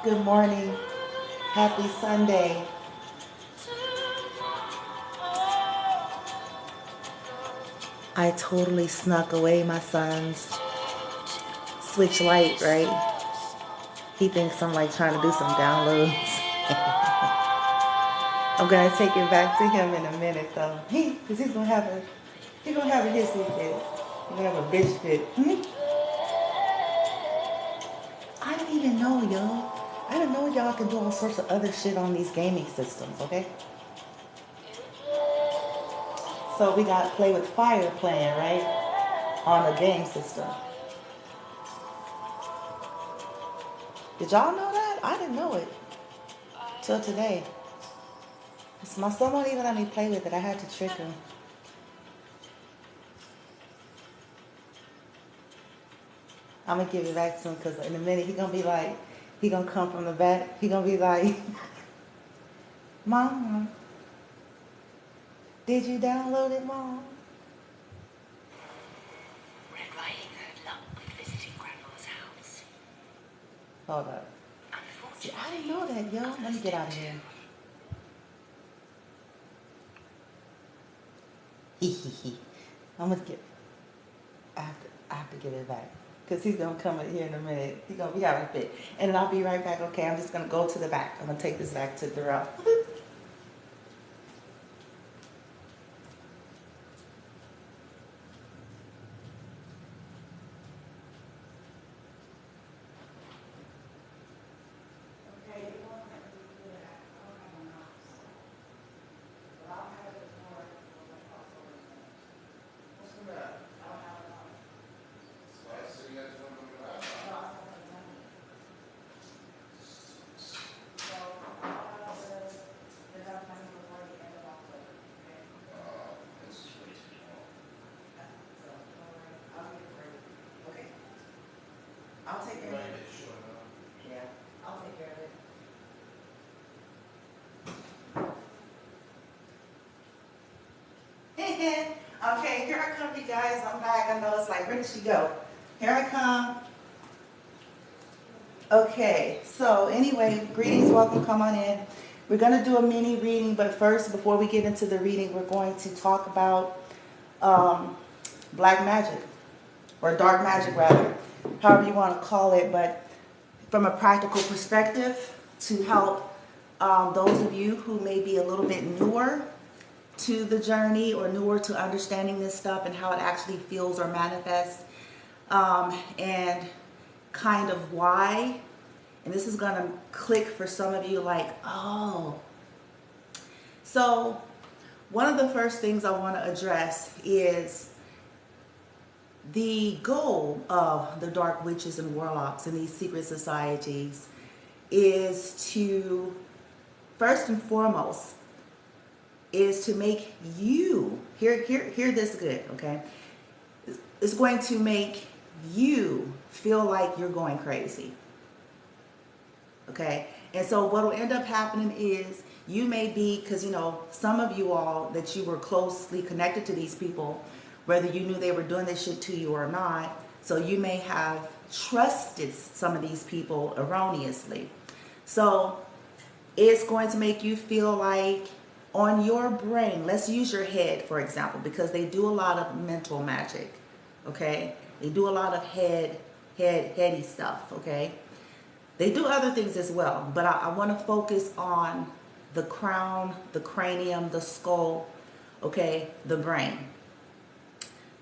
Good morning. Happy Sunday. I totally snuck away my son's switch light, right? He thinks I'm like trying to do some downloads. I'm gonna take it back to him in a minute though. Cause he's gonna have a hissy fit. He's gonna have a bitch fit. I didn't even know, yo. I didn't know y'all can do all sorts of other shit on these gaming systems, okay? So we got Play with Fire playing, right? On a game system. Did y'all know that? I didn't know it till today. My son won't even let me play with it. I had to trick him. I'm gonna give it back to him because in a minute he gonna come from the back. He gonna be like, Mom, did you download it, Mom? Red Riding Hood luck visiting Grandma's house. Hold up. See, I didn't know that, yo. Let me get out of here. I'm gonna get. I have to give it back because he's gonna come in here in a minute. He's gonna be having a fit, and then I'll be right back. Okay, I'm just gonna go to the back. I'm gonna take this back to Darrell. I'll take care of it. Yeah, I'll take care of it. Okay, here I come, you guys. I'm back. I know it's like, where did she go? Here I come. Okay, so anyway, greetings, welcome, come on in. We're going to do a mini reading, but first, before we get into the reading, we're going to talk about black magic, or dark magic rather, however you want to call it, but from a practical perspective to help those of you who may be a little bit newer to the journey or newer to understanding this stuff and how it actually feels or manifests, and kind of why. And this is going to click for some of you like, oh. So one of the first things I want to address is the goal of the dark witches and warlocks and these secret societies is to, first and foremost, is to make you, hear this good, okay? It's going to make you feel like you're going crazy. Okay, and so what will end up happening is you may be, because you know, some of you all that you were closely connected to these people, whether you knew they were doing this shit to you or not, so you may have trusted some of these people erroneously. So it's going to make you feel like on your brain, let's use your head for example, because they do a lot of mental magic, okay? They do a lot of heady stuff, okay? They do other things as well, but I want to focus on the crown, the cranium, the skull, okay, the brain.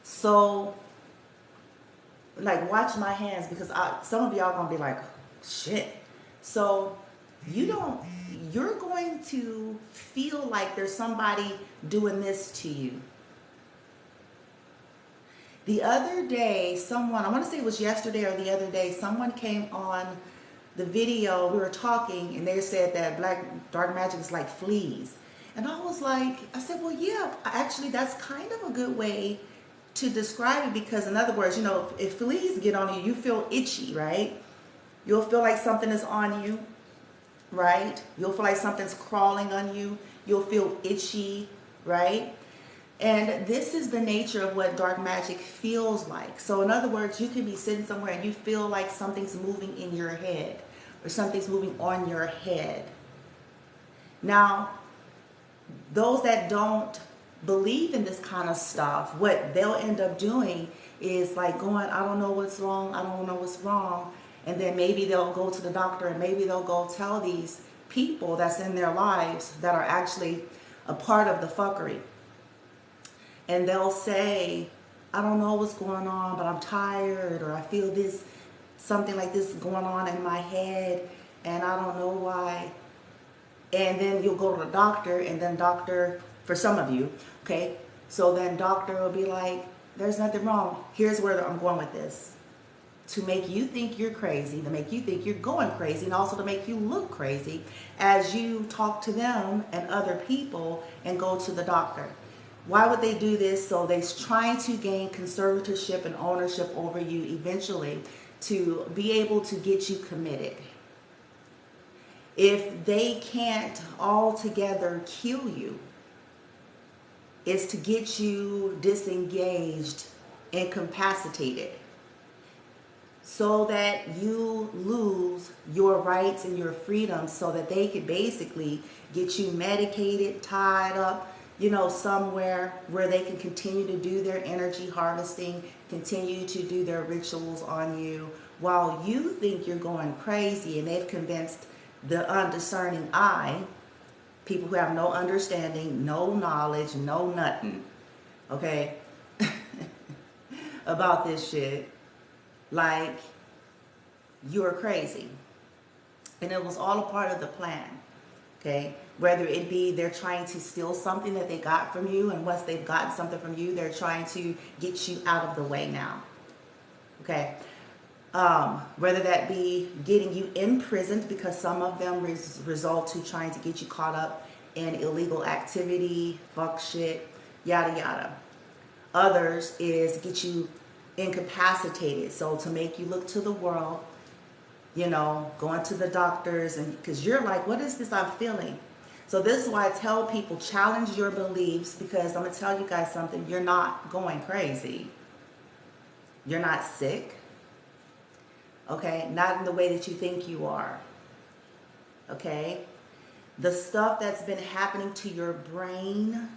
So, like, watch my hands because some of y'all gonna be like, shit. So, you're going to feel like there's somebody doing this to you. The other day, someone, I want to say it was yesterday or the other day, someone came on the video, we were talking, and they said that dark magic is like fleas. And I was like, I said, well, yeah, actually, that's kind of a good way to describe it because, in other words, you know, if fleas get on you, you feel itchy, right? You'll feel like something is on you, right? You'll feel like something's crawling on you. You'll feel itchy, right? And this is the nature of what dark magic feels like. So in other words, you can be sitting somewhere and you feel like something's moving in your head, or something's moving on your head. Now, those that don't believe in this kind of stuff, what they'll end up doing is like going, I don't know what's wrong, I don't know what's wrong. And then maybe they'll go to the doctor and maybe they'll go tell these people that's in their lives that are actually a part of the fuckery. And they'll say, I don't know what's going on, but I'm tired, or I feel this, something like this going on in my head, and I don't know why. And then you'll go to the doctor, and then doctor, for some of you, okay, so then doctor will be like, there's nothing wrong. Here's where I'm going with this. To make you think you're crazy, to make you think you're going crazy, and also to make you look crazy as you talk to them and other people and go to the doctor. Why would they do this? So they're trying to gain conservatorship and ownership over you eventually to be able to get you committed. If they can't altogether kill you, it's to get you disengaged, incapacitated, so that you lose your rights and your freedoms, so that they could basically get you medicated, tied up, somewhere where they can continue to do their energy harvesting, continue to do their rituals on you, while you think you're going crazy, and they've convinced the undiscerning eye, people who have no understanding, no knowledge, no nothing, okay, about this shit, like you're crazy. And it was all a part of the plan, okay? Whether it be they're trying to steal something that they got from you, and once they've gotten something from you, they're trying to get you out of the way now, okay? Whether that be getting you imprisoned, because some of them result to trying to get you caught up in illegal activity, fuck shit, yada yada. Others is get you incapacitated, so to make you look to the world, going to the doctors, and because you're like, what is this I'm feeling? So this is why I tell people, challenge your beliefs, because I'm going to tell you guys something. You're not going crazy. You're not sick. Okay? Not in the way that you think you are. Okay? The stuff that's been happening to your brain,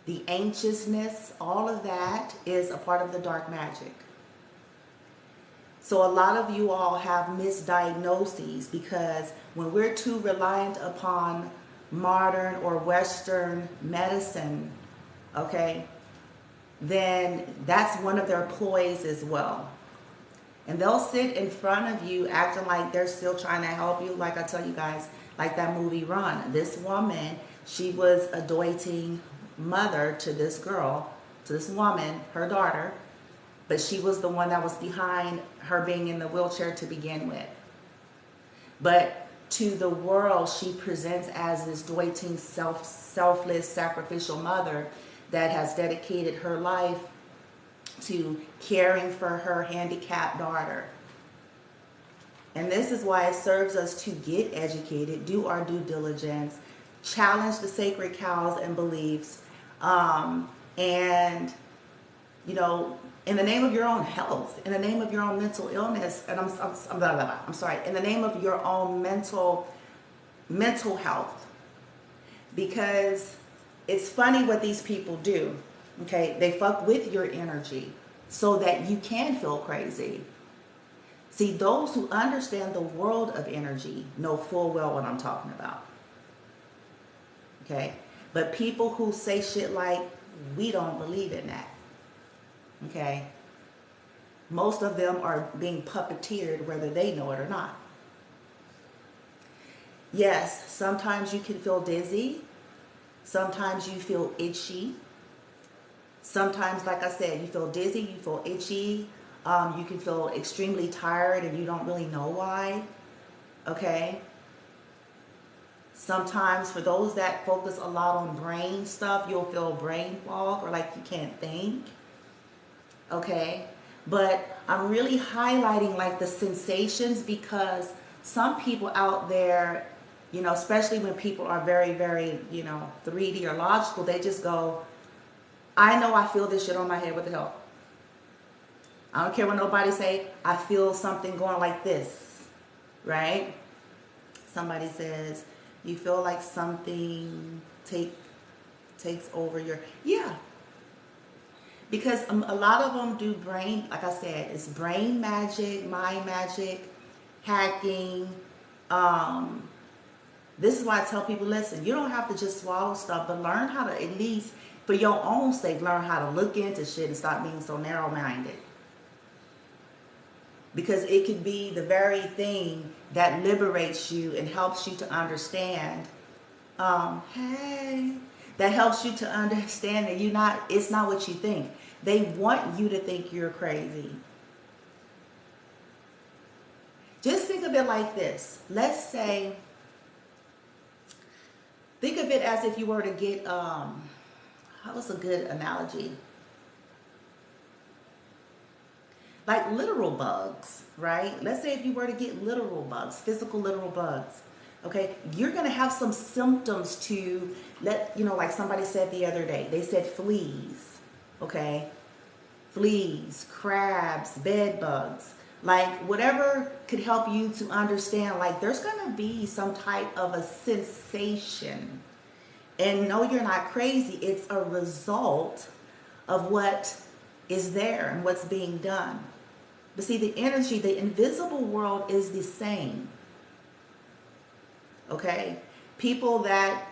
the anxiousness, all of that is a part of the dark magic. So a lot of you all have misdiagnoses, because when we're too reliant upon modern or Western medicine, okay, then that's one of their ploys as well. And they'll sit in front of you acting like they're still trying to help you. Like I tell you guys, like that movie Run. This woman, she was a doting mother to this girl, to this woman, her daughter, but she was the one that was behind her being in the wheelchair to begin with. But to the world, she presents as this doting, selfless, sacrificial mother that has dedicated her life to caring for her handicapped daughter. And this is why it serves us to get educated, do our due diligence, challenge the sacred cows and beliefs, and in the name of your own health, in the name of your own mental illness, and I'm sorry, in the name of your own mental health, because it's funny what these people do. Okay, they fuck with your energy so that you can feel crazy. See, those who understand the world of energy know full well what I'm talking about. Okay, but people who say shit like, we don't believe in that. Okay, most of them are being puppeteered whether they know it or not. Yes, sometimes you can feel dizzy. Sometimes you feel itchy. Sometimes, like I said, you feel dizzy, you feel itchy, you can feel extremely tired and you don't really know why, okay? Sometimes for those that focus a lot on brain stuff, you'll feel brain fog or like you can't think, okay? But I'm really highlighting like the sensations, because some people out there, especially when people are very, very, 3D or logical, they just go, I know I feel this shit on my head, what the hell? I don't care what nobody say, I feel something going like this. right? Somebody says, you feel like something takes over your, yeah. Because a lot of them do brain, like I said, it's brain magic, mind magic, hacking. This is why I tell people, listen, you don't have to just swallow stuff, but learn how to, at least for your own sake, learn how to look into shit and stop being so narrow-minded. Because it could be the very thing that liberates you and helps you to understand, that helps you to understand that it's not what you think. They want you to think you're crazy. Just think of it like this. Let's say, think of it as if you were to get, what's a good analogy? Like literal bugs, right? Let's say if you were to get literal bugs, physical literal bugs, okay? You're going to have some symptoms to like somebody said the other day. They said fleas, okay? Fleas, crabs, bed bugs, like whatever could help you to understand, like there's going to be some type of a sensation. And no, you're not crazy. It's a result of what is there and what's being done. But see, the energy, the invisible world is the same. Okay? People that,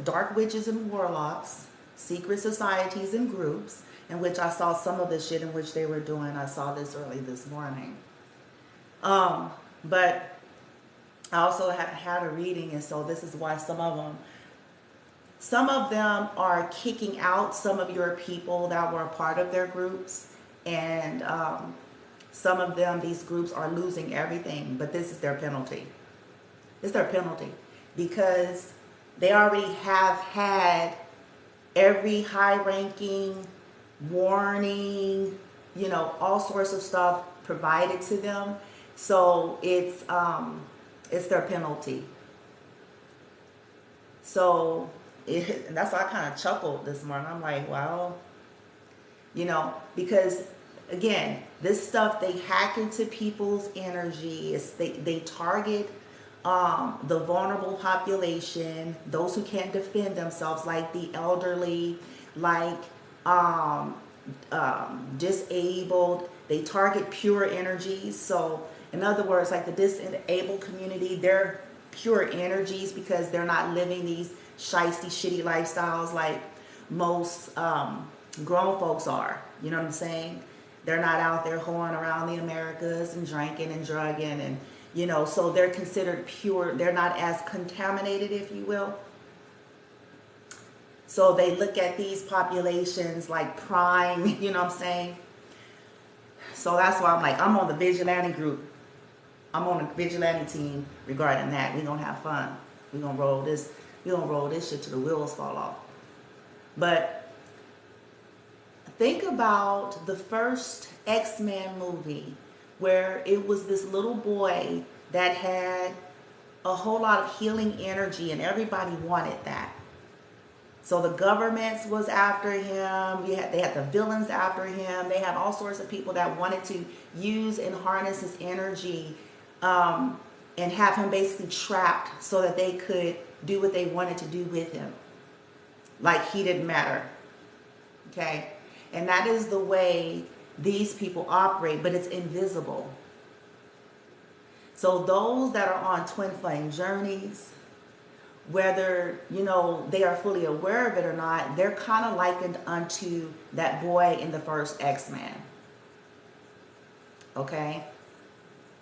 dark witches and warlocks, secret societies and groups, in which I saw some of the shit in which they were doing. I saw this early this morning. But I also had a reading, and so this is why some of them are kicking out some of your people that were a part of their groups, and some of them, these groups are losing everything, but this is their penalty. It's their penalty because they already have had every high-ranking warning, all sorts of stuff provided to them. So it's their penalty. So and that's why I kind of chuckled this morning. I'm like, wow, because again, this stuff, they hack into people's energy. They target the vulnerable population, those who can't defend themselves, like the elderly, like disabled. They target pure energies. So in other words, like the disabled community, they're pure energies because they're not living these shiesty, shitty lifestyles like most grown folks are. You know what I'm saying? They're not out there hoeing around the Americas and drinking and drugging and, so they're considered pure. They're not as contaminated, if you will. So they look at these populations like prime, you know what I'm saying? So that's why I'm like, I'm on the vigilante group. I'm on the vigilante team regarding that. We're going to have fun. We're going to roll this shit till the wheels fall off. But think about the first X-Men movie where it was this little boy that had a whole lot of healing energy and everybody wanted that. So the government was after him. They had the villains after him. They had all sorts of people that wanted to use and harness his energy and have him basically trapped so that they could do what they wanted to do with him. Like he didn't matter. Okay? And that is the way these people operate, but it's invisible. So those that are on twin flame journeys, whether, they are fully aware of it or not, they're kind of likened unto that boy in the first X-Men. Okay?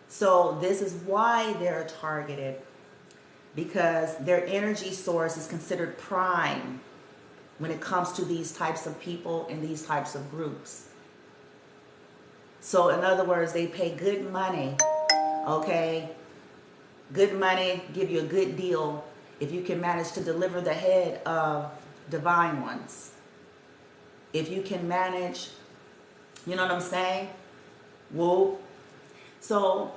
So this is why they're targeted, because their energy source is considered prime when it comes to these types of people and these types of groups. So in other words, they pay good money, okay? Good money, give you a good deal if you can manage to deliver the head of divine ones. If you can manage, you know what I'm saying? Whoa. So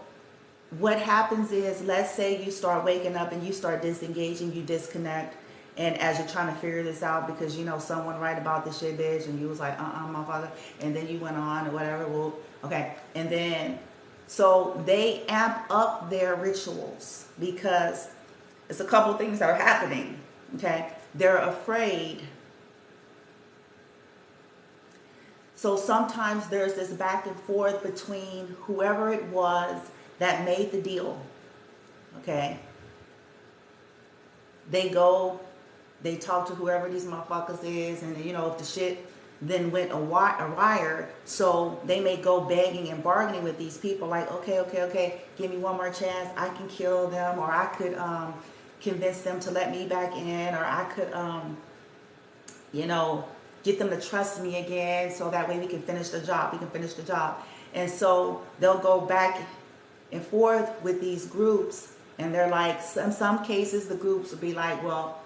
what happens is, let's say you start waking up and you start disengaging, you disconnect, and as you're trying to figure this out because someone right about this shit, bitch, and you was like, my father, and then you went on or whatever, well, okay, and then So they amp up their rituals because it's a couple things that are happening. Okay, they're afraid. So sometimes there's this back and forth between whoever it was that made the deal. Okay, they go, they talk to whoever these motherfuckers is, and you know, if the shit then went a wire, so they may go begging and bargaining with these people like, okay, give me one more chance, I can kill them, or I could convince them to let me back in, or I could you know, get them to trust me again, so that way we can finish the job. And so they'll go back and forth with these groups, and they're like, in some cases the groups will be like, well,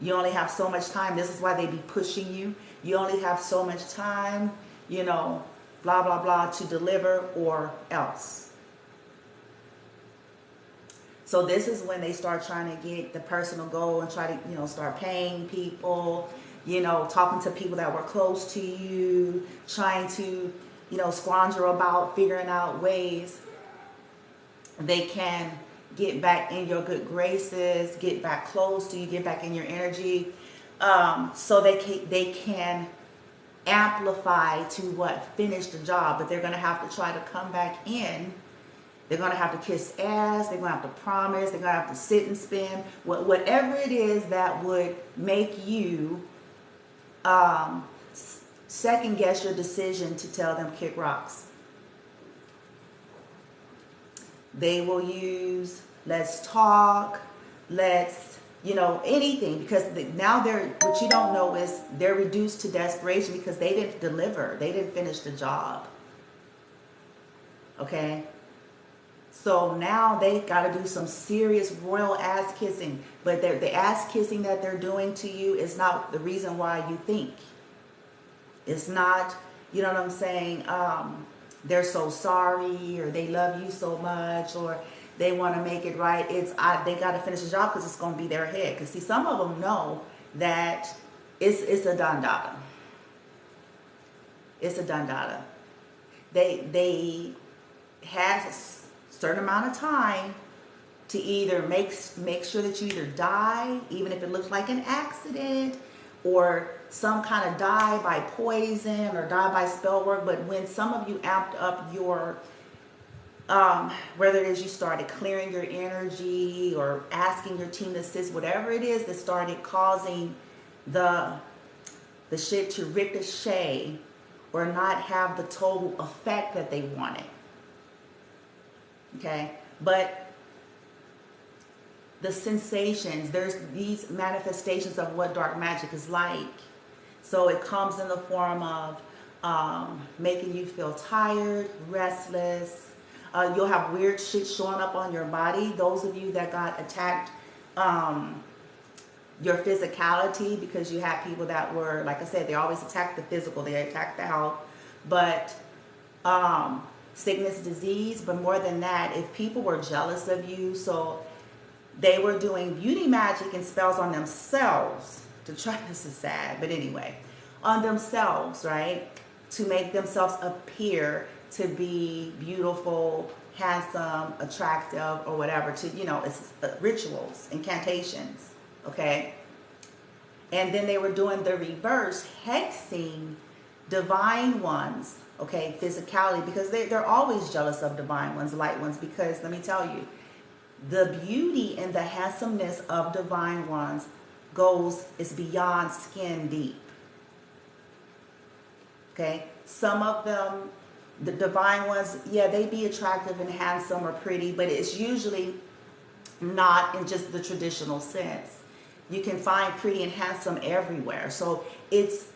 you only have so much time. This is why they be pushing you. You only have so much time, you know, blah, blah, blah, to deliver or else. So this is when they start trying to get the personal goal and try to, you know, start paying people, you know, talking to people that were close to you, trying to, you know, squander about figuring out ways they can get back in your good graces, get back close to you, get back in your energy, so they can amplify to what, finish the job. But they're going to have to try to come back in. They're going to have to kiss ass. They're going to have to promise. They're going to have to sit and spin. Whatever it is that would make you second guess your decision to tell them kick rocks. They will use, let's talk, let's, you know, anything, because now what you don't know is they're reduced to desperation because they didn't deliver. They didn't finish the job. Okay? So now they got to do some serious royal ass kissing. But the ass kissing that they're doing to you is not the reason why you think. It's not, you know what I'm saying, they're so sorry, or they love you so much, or they want to make it right. They got to finish the job because it's going to be their head. Because see, some of them know that it's a dondada. It's a dondada. They have a certain amount of time to either make sure that you either die, even if it looks like an accident, or some kind of die by poison or die by spell work. But when some of you amped up your, whether it is you started clearing your energy or asking your team to assist, whatever it is that started causing the shit to ricochet or not have the total effect that they wanted. Okay? But the sensations, there's these manifestations of what dark magic is like. So it comes in the form of making you feel tired, restless. You'll have weird shit showing up on your body. Those of you that got attacked, your physicality, because you had people that were, like I said, they always attack the physical, they attack the health. But sickness, disease, but more than that, if people were jealous of you, so they were doing beauty magic and spells on themselves to try, this is sad, but anyway, on themselves, right? To make themselves appear to be beautiful, handsome, attractive, or whatever, to, you know, it's rituals, incantations, okay? And then they were doing the reverse, hexing divine ones, okay, physicality, because they're always jealous of divine ones, light ones, because let me tell you, the beauty and the handsomeness of divine ones is beyond skin deep. Okay, some of them, the divine ones, yeah, they be attractive and handsome or pretty, but it's usually not in just the traditional sense. You can find pretty and handsome everywhere. So it's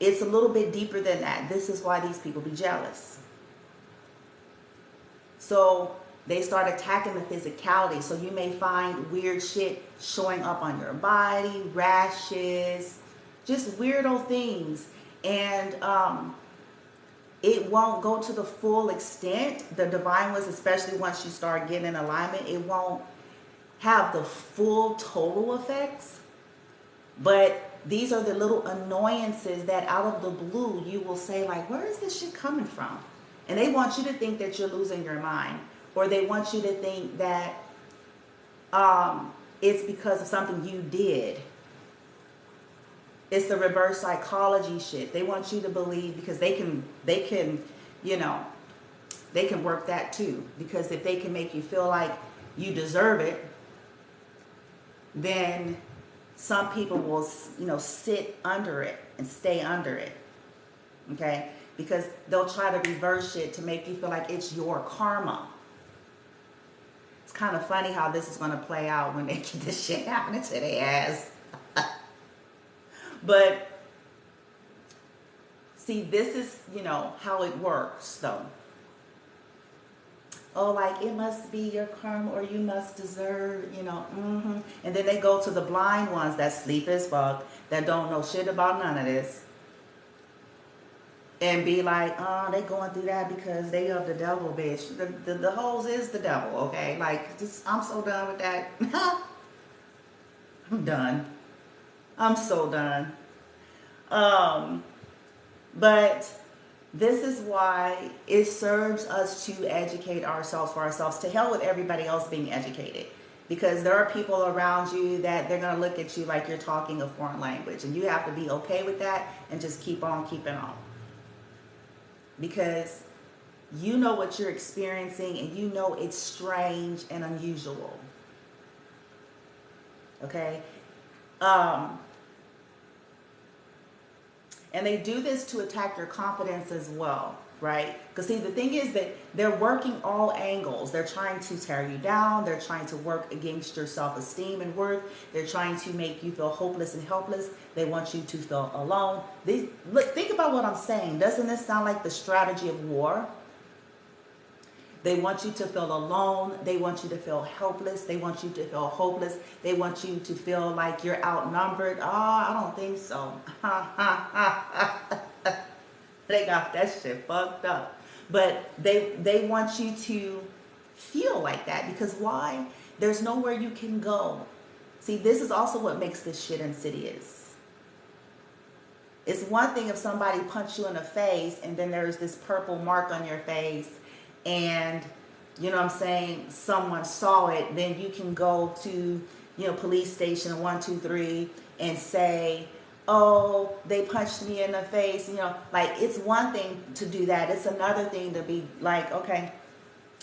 a little bit deeper than that. This is why these people be jealous. So they start attacking the physicality. So you may find weird shit showing up on your body, rashes, just weirdo things. And it won't go to the full extent. The divine ones, especially once you start getting in alignment, it won't have the full total effects. But these are the little annoyances that out of the blue you will say, like, where is this shit coming from? And they want you to think that you're losing your mind, or they want you to think that it's because of something you did. It's the reverse psychology shit. They want you to believe, because they can, you know, they can work that too. Because if they can make you feel like you deserve it, then some people will, you know, sit under it and stay under it. Okay? Because they'll try to reverse shit to make you feel like it's your karma. It's kind of funny how this is going to play out when they get this shit happening to their ass. But see, this is, you know, how it works though. Oh, like it must be your karma, or you must deserve, you know. And then they go to the blind ones that sleep as fuck, that don't know shit about none of this, and be like, oh, they going through that because they of the devil, bitch. The hoes is the devil, okay? Like, just, I'm so done with that. I'm done. I'm so done. But this is why it serves us to educate ourselves for ourselves. To hell with everybody else being educated. Because there are people around you that they're going to look at you like you're talking a foreign language. And you have to be okay with that and just keep on keeping on. Because you know what you're experiencing, and you know it's strange and unusual. Okay? And they do this to attack your confidence as well, right? Because see, the thing is that they're working all angles. They're trying to tear you down. They're trying to work against your self-esteem and worth. They're trying to make you feel hopeless and helpless. They want you to feel alone. Look, think about what I'm saying. Doesn't this sound like the strategy of war? They want you to feel alone. They want you to feel helpless. They want you to feel hopeless. They want you to feel like you're outnumbered. Oh, I don't think so. They got that shit fucked up. But they want you to feel like that, because why? There's nowhere you can go. See, this is also what makes this shit insidious. It's one thing if somebody punched you in the face and then there's this purple mark on your face, and, you know what I'm saying, someone saw it, then you can go to, you know, police station 123 and say, oh, they punched me in the face. You know, like, it's one thing to do that. It's another thing to be like, okay,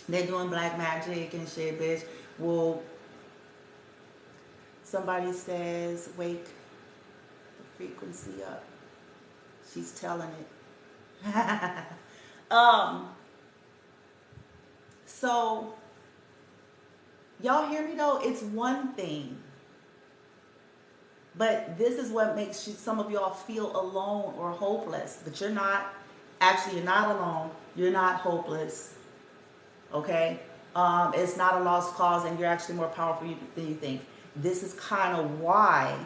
they're doing black magic and shit, bitch. Well, somebody says, wake the frequency up. She's telling it. So, y'all hear me though? It's one thing. But this is what makes some of y'all feel alone or hopeless. But you're not. Actually, you're not alone. You're not hopeless. Okay? It's not a lost cause, and you're actually more powerful than you think. This is kind of why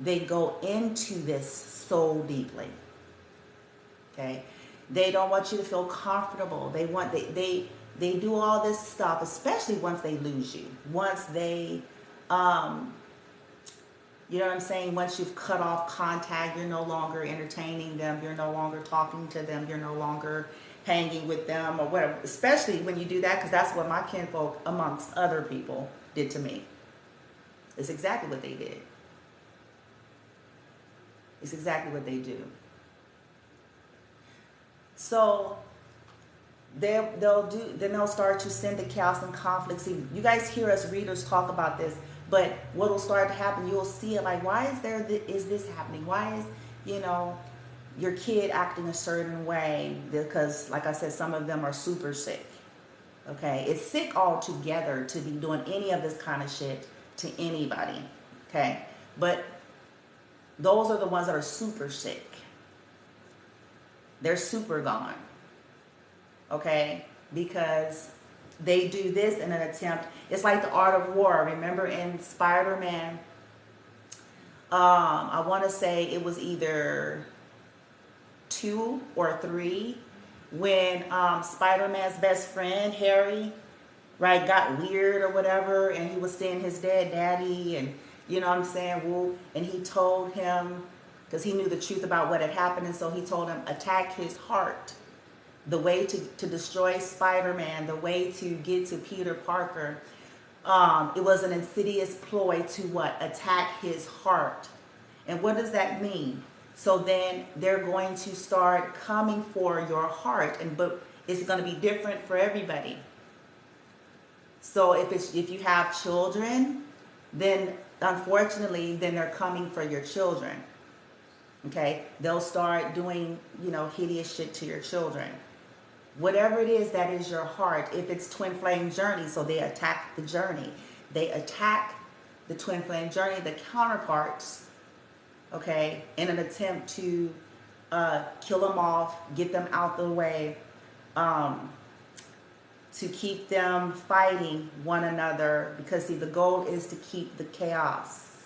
they go into this so deeply. Okay? They don't want you to feel comfortable. They do all this stuff, especially once they lose you. Once they, you know what I'm saying? Once you've cut off contact, you're no longer entertaining them. You're no longer talking to them. You're no longer hanging with them or whatever. Especially when you do that, because that's what my kinfolk, amongst other people, did to me. It's exactly what they did. It's exactly what they do. So they'll start to send the chaos and conflict. See, you guys hear us readers talk about this, but what will start to happen, you'll see it like, why is this happening? Why is, you know, your kid acting a certain way? Because, like I said, some of them are super sick. Okay, it's sick altogether to be doing any of this kind of shit to anybody. Okay, but those are the ones that are super sick. They're super gone. Okay, because they do this in an attempt. It's like the art of war. Remember in Spider-Man, I want to say it was either 2 or 3, when Spider-Man's best friend Harry, right, got weird or whatever, and he was seeing his dead daddy, and you know what I'm saying, well, and he told him, because he knew the truth about what had happened, and so he told him, attack his heart. The way to destroy Spider-Man, the way to get to Peter Parker, it was an insidious ploy to what? Attack his heart. And what does that mean? So then they're going to start coming for your heart, but it's going to be different for everybody. So if you have children, then unfortunately, then they're coming for your children. Okay? They'll start doing, hideous shit to your children. Whatever it is that is your heart. If it's twin flame journey, so they attack the journey. They attack the twin flame journey, the counterparts, okay, in an attempt to kill them off, get them out the way, to keep them fighting one another. Because see, the goal is to keep the chaos.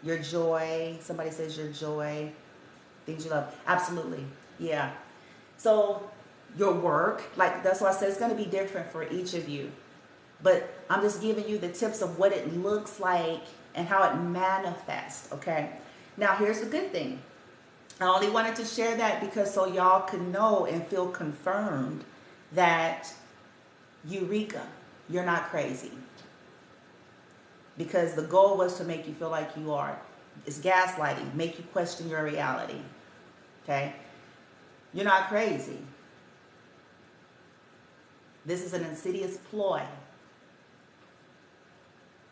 Your joy, somebody says your joy, things you love. Absolutely, yeah. So your work, like that's why I said it's going to be different for each of you. But I'm just giving you the tips of what it looks like and how it manifests, okay? Now, here's the good thing. I only wanted to share that because so y'all can know and feel confirmed that Eureka, you're not crazy. Because the goal was to make you feel like you are. It's gaslighting, make you question your reality, okay? You're not crazy. This is an insidious ploy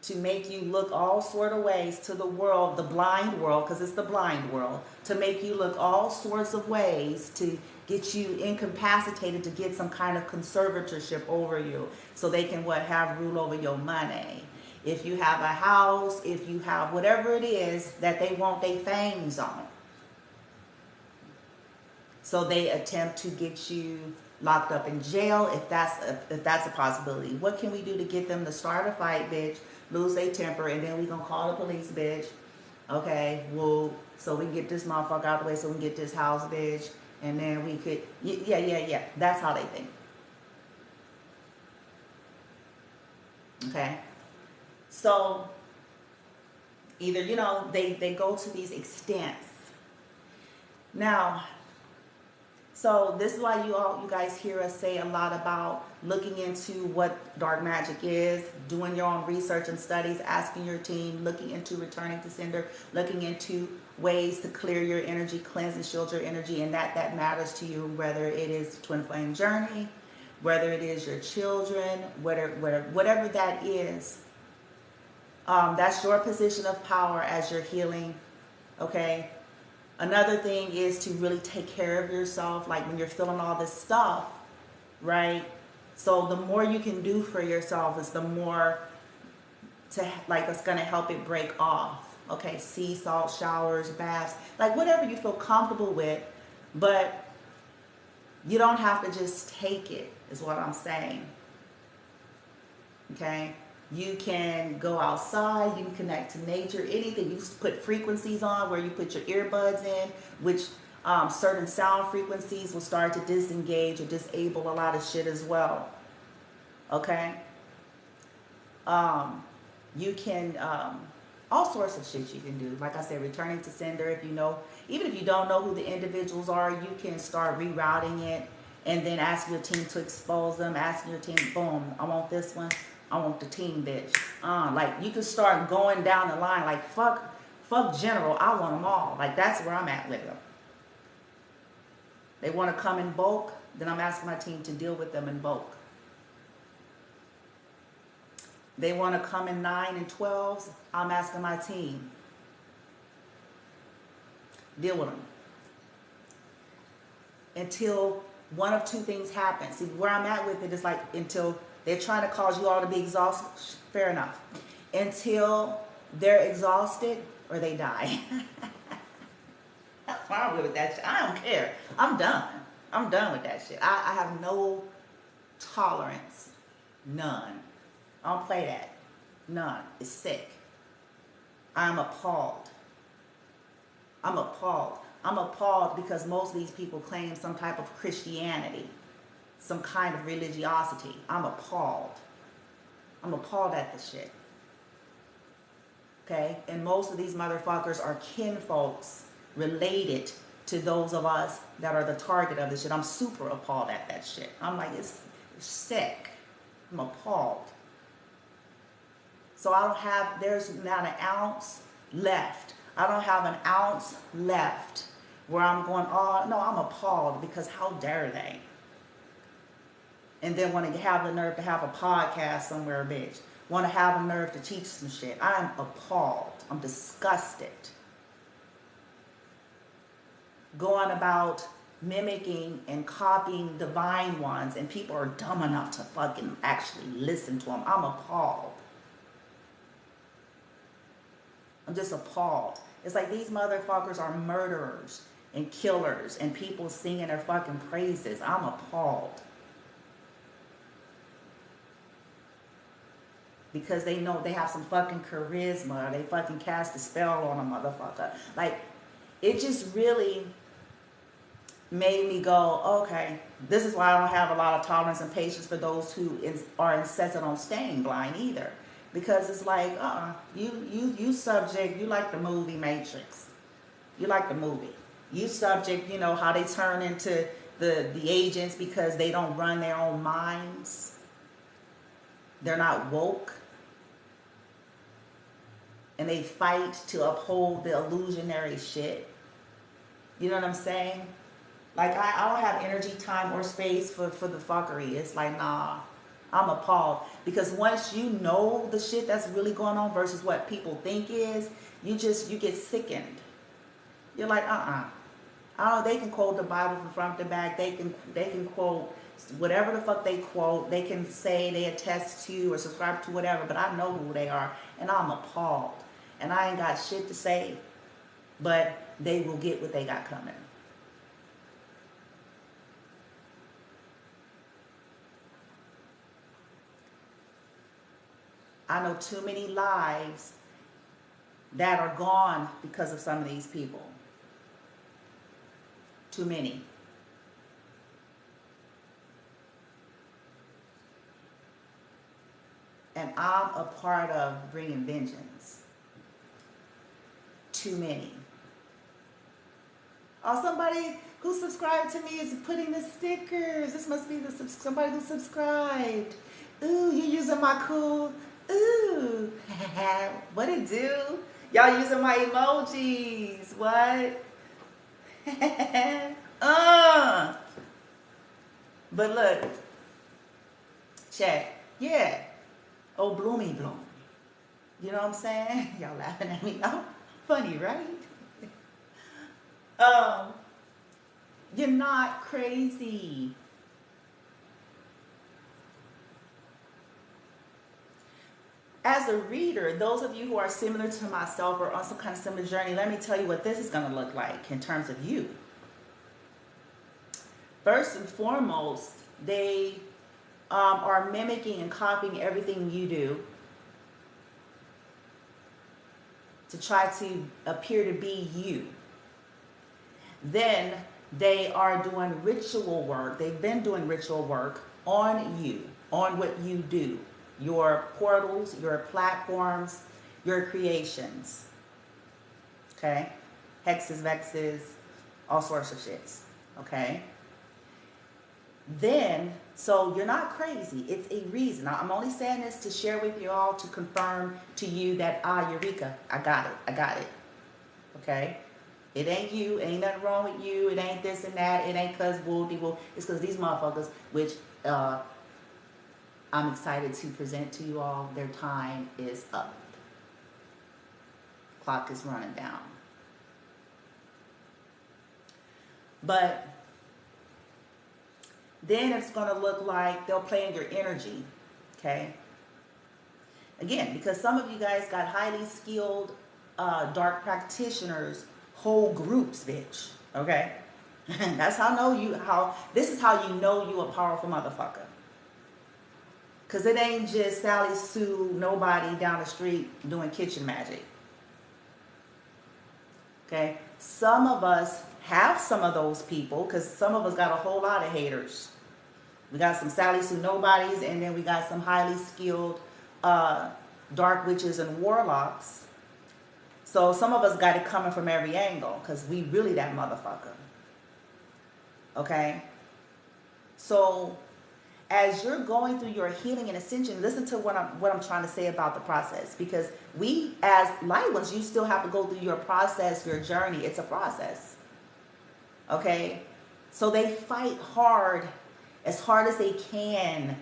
to make you look all sort of ways to the world, the blind world, because it's the blind world, to make you look all sorts of ways to get you incapacitated to get some kind of conservatorship over you so they can have rule over your money. If you have a house, if you have whatever it is that they want their fangs on. So they attempt to get you locked up in jail if that's a possibility. What can we do to get them to start a fight, bitch, lose their temper, and then we gonna call the police, bitch? Okay, well, so we can get this motherfucker out the way so we can get this house, bitch, and then we could, yeah. That's how they think. Okay? So, either, they go to these extents. Now, so this is why you guys hear us say a lot about looking into what dark magic is, doing your own research and studies, asking your team, looking into returning to sender, looking into ways to clear your energy, cleanse and shield your energy, and that matters to you, whether it is twin flame journey, whether it is your children, whatever that is. That's your position of power as you're healing, okay? Another thing is to really take care of yourself, like when you're feeling all this stuff, right? So the more you can do for yourself is the more it's going to help it break off, okay? Sea salt showers, baths, like whatever you feel comfortable with, but you don't have to just take it, is what I'm saying, okay? You can go outside, you can connect to nature, anything. You put frequencies on where you put your earbuds in, which certain sound frequencies will start to disengage or disable a lot of shit as well. Okay? You can, all sorts of shit you can do. Like I said, returning to sender, even if you don't know who the individuals are, you can start rerouting it and then ask your team to expose them, asking your team, boom, I want this one. I want the team, bitch. Like, you can start going down the line, like, fuck general, I want them all. Like, that's where I'm at with them. They want to come in bulk, then I'm asking my team to deal with them in bulk. They want to come in 9 and 12s, I'm asking my team. Deal with them. Until one of two things happen. See, where I'm at with it is like, until they're trying to cause you all to be exhausted. Fair enough. Until they're exhausted or they die. That's why I'm with that shit. I don't care. I'm done. I'm done with that shit. I have no tolerance. None. I don't play that. None. It's sick. I'm appalled. I'm appalled. I'm appalled because most of these people claim some type of Christianity, some kind of religiosity. I'm appalled. I'm appalled at this shit. Okay? And most of these motherfuckers are kinfolks related to those of us that are the target of this shit. I'm super appalled at that shit. I'm like, it's sick. I'm appalled. So I don't have, there's not an ounce left. I don't have an ounce left where I'm going, oh, no, I'm appalled because how dare they? And then want to have the nerve to have a podcast somewhere, bitch. Want to have a nerve to teach some shit. I'm appalled. I'm disgusted. Going about mimicking and copying divine ones, and people are dumb enough to fucking actually listen to them. I'm appalled. I'm just appalled. It's like these motherfuckers are murderers and killers and people singing their fucking praises. I'm appalled. Because they know they have some fucking charisma, or they fucking cast a spell on a motherfucker. Like, it just really made me go, okay, this is why I don't have a lot of tolerance and patience for those who are insistent on staying blind either. Because it's like, you subject, you like the movie Matrix. You like the movie. You subject, you know, how they turn into the agents because they don't run their own minds. They're not woke. And they fight to uphold the illusionary shit. You know what I'm saying? Like, I don't have energy, time, or space for the fuckery. It's like, nah, I'm appalled. Because once you know the shit that's really going on versus what people think is, you get sickened. You're like, I don't know, they can quote the Bible from front to back. They can quote whatever the fuck they quote. They can say they attest to or subscribe to whatever, but I know who they are, and I'm appalled. And I ain't got shit to say, but they will get what they got coming. I know too many lives that are gone because of some of these people. Too many. And I'm a part of bringing vengeance. Too many. Oh, somebody who subscribed to me is putting the stickers. This must be somebody who subscribed. Ooh, you using my cool. Ooh, what it do? Y'all using my emojis. What? But look, check. Yeah. Oh, bloomy bloom. You know what I'm saying? Y'all laughing at me now? Funny, right? You're not crazy. As a reader, those of you who are similar to myself or on some kind of similar journey, let me tell you what this is going to look like in terms of you. First and foremost, they are mimicking and copying everything you do to try to appear to be you. Then they are doing ritual work. They've been doing ritual work on you, on what you do. Your portals, your platforms, your creations. Okay? Hexes, vexes, all sorts of shits. Okay? Then, so you're not crazy. It's a reason. Now, I'm only saying this to share with you all to confirm to you that, Eureka, I got it. Okay? It ain't you. It ain't nothing wrong with you. It ain't this and that. It ain't cause woo-de-woo. It's cause these motherfuckers, which, I'm excited to present to you all. Their time is up. Clock is running down. But then it's going to look like they'll play in your energy. Okay? Again, because some of you guys got highly skilled dark practitioners, whole groups, bitch. Okay? That's this is how you know you a powerful motherfucker. Because it ain't just Sally Sue, nobody down the street doing kitchen magic. Okay? Some of us have some of those people because some of us got a whole lot of haters. We got some Sally Sue nobodies, and then we got some highly skilled dark witches and warlocks. So some of us got it coming from every angle because we really that motherfucker. Okay? So as you're going through your healing and ascension, listen to what I'm trying to say about the process. Because we as light ones, you still have to go through your process, your journey. It's a process. Okay? So they fight hard as they can,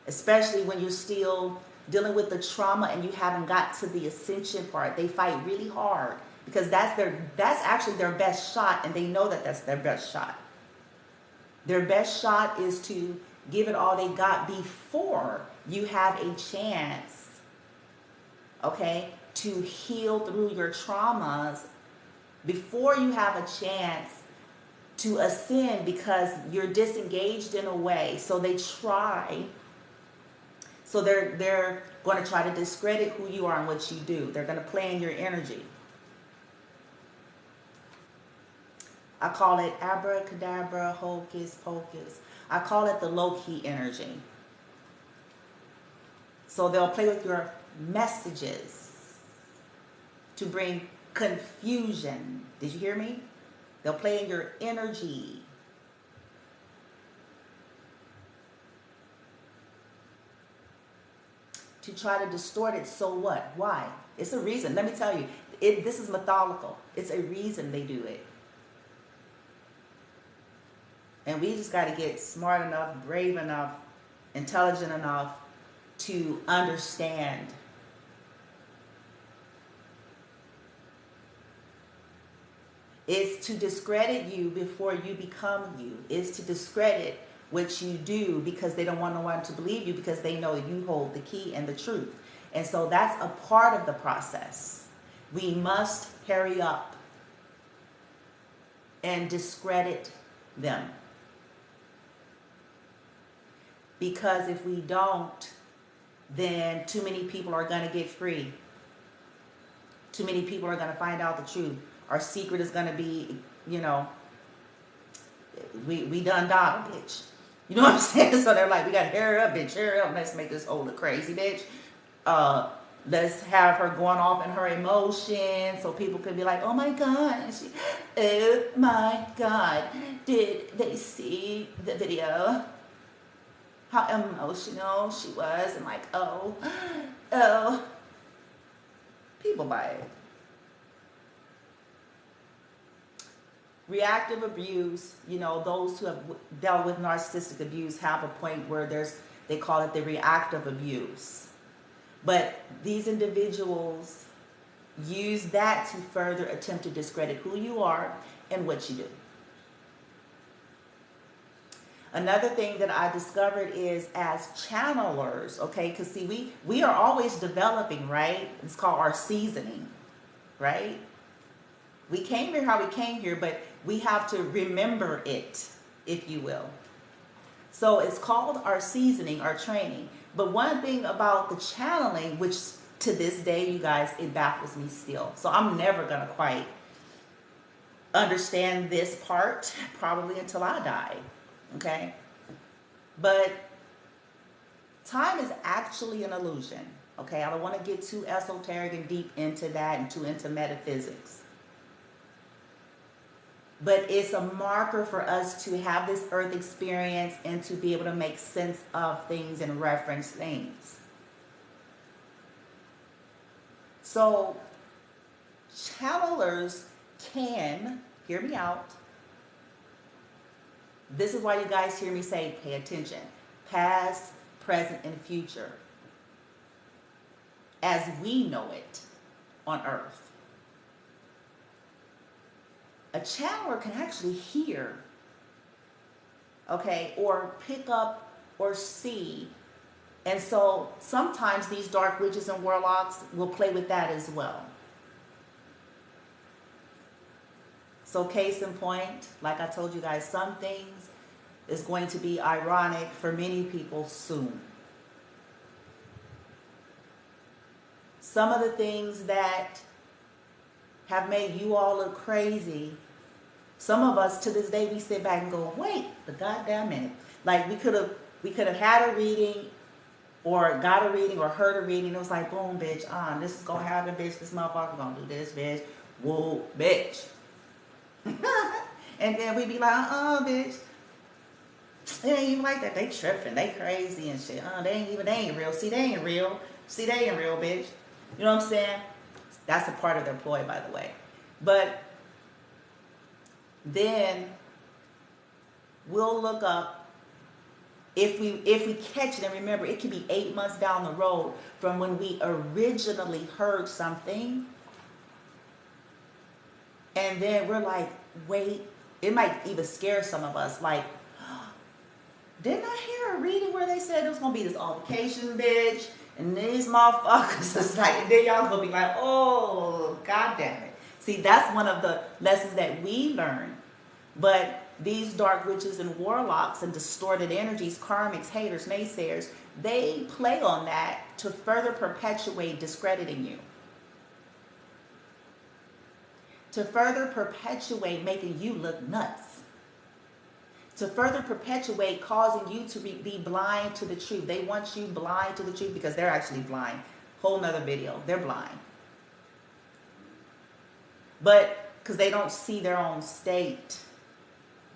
especially when you're still dealing with the trauma and you haven't got to the ascension part. They fight really hard because that's actually their best shot, and they know that that's their best shot. Their best shot is to give it all they got before you have a chance, okay, to heal through your traumas, before you have a chance to ascend, because you're disengaged in a way. So they try. So they're going to try to discredit who you are and what you do. They're going to play in your energy. I call it abracadabra, hocus pocus. I call it the low-key energy. So they'll play with your messages to bring confusion. Did you hear me? They'll play in your energy. To try to distort it. So what? Why? It's a reason. Let me tell you. This is methodical. It's a reason they do it. And we just got to get smart enough, brave enough, intelligent enough to understand. It's to discredit you before you become you. It's to discredit what you do because they don't want no one to believe you, because they know you hold the key and the truth. And so that's a part of the process. We must hurry up and discredit them. Because if we don't, then too many people are going to get free. Too many people are going to find out the truth. Our secret is going to be, we done died, bitch. You know what I'm saying? So they're like, we got to hurry up, bitch, hurry up. Let's make this whole look crazy, bitch. Let's have her going off in her emotions so people can be like, oh my God, oh my God, did they see the video? How emotional she was, and like, oh, people buy it. Reactive abuse, those who have dealt with narcissistic abuse have a point where they call it the reactive abuse. But these individuals use that to further attempt to discredit who you are and what you do. Another thing that I discovered is as channelers, okay, because see, we are always developing, right? It's called our seasoning, right? We came here how we came here, but we have to remember it, if you will. So it's called our seasoning, our training. But one thing about the channeling, which to this day, you guys, it baffles me still. So I'm never going to quite understand this part, probably until I die. Okay? But time is actually an illusion. Okay? I don't want to get too esoteric and deep into that and too into metaphysics. But it's a marker for us to have this earth experience and to be able to make sense of things and reference things. So, channelers can, hear me out. This is why you guys hear me say, pay attention. Past, present, and future. As we know it on earth. A channeler can actually hear, okay, or pick up or see. And so sometimes these dark witches and warlocks will play with that as well. So case in point, like I told you guys, some things is going to be ironic for many people soon. Some of the things that have made you all look crazy, some of us to this day we sit back and go, wait the goddamn minute. Like we could have had a reading or got a reading or heard a reading. It was like, boom, bitch, this is gonna happen, bitch. This motherfucker gonna do this, bitch. Whoa, bitch. And then we be like, bitch. It ain't even like that. They tripping. They crazy and shit. They ain't real. See, they ain't real. See, they ain't real, bitch. You know what I'm saying? That's a part of their ploy, by the way. But then we'll look up if we catch it. And remember, it could be 8 months down the road from when we originally heard something. And then we're like, wait, it might even scare some of us. Like, didn't I hear a reading where they said it was going to be this altercation, bitch? And these motherfuckers is like, and then y'all going to be like, oh, God damn it. See, that's one of the lessons that we learn. But these dark witches and warlocks and distorted energies, karmics, haters, naysayers, they play on that to further perpetuate discrediting you. To further perpetuate making you look nuts. To further perpetuate causing you to be blind to the truth. They want you blind to the truth because they're actually blind. Whole nother video. They're blind. But because they don't see their own state.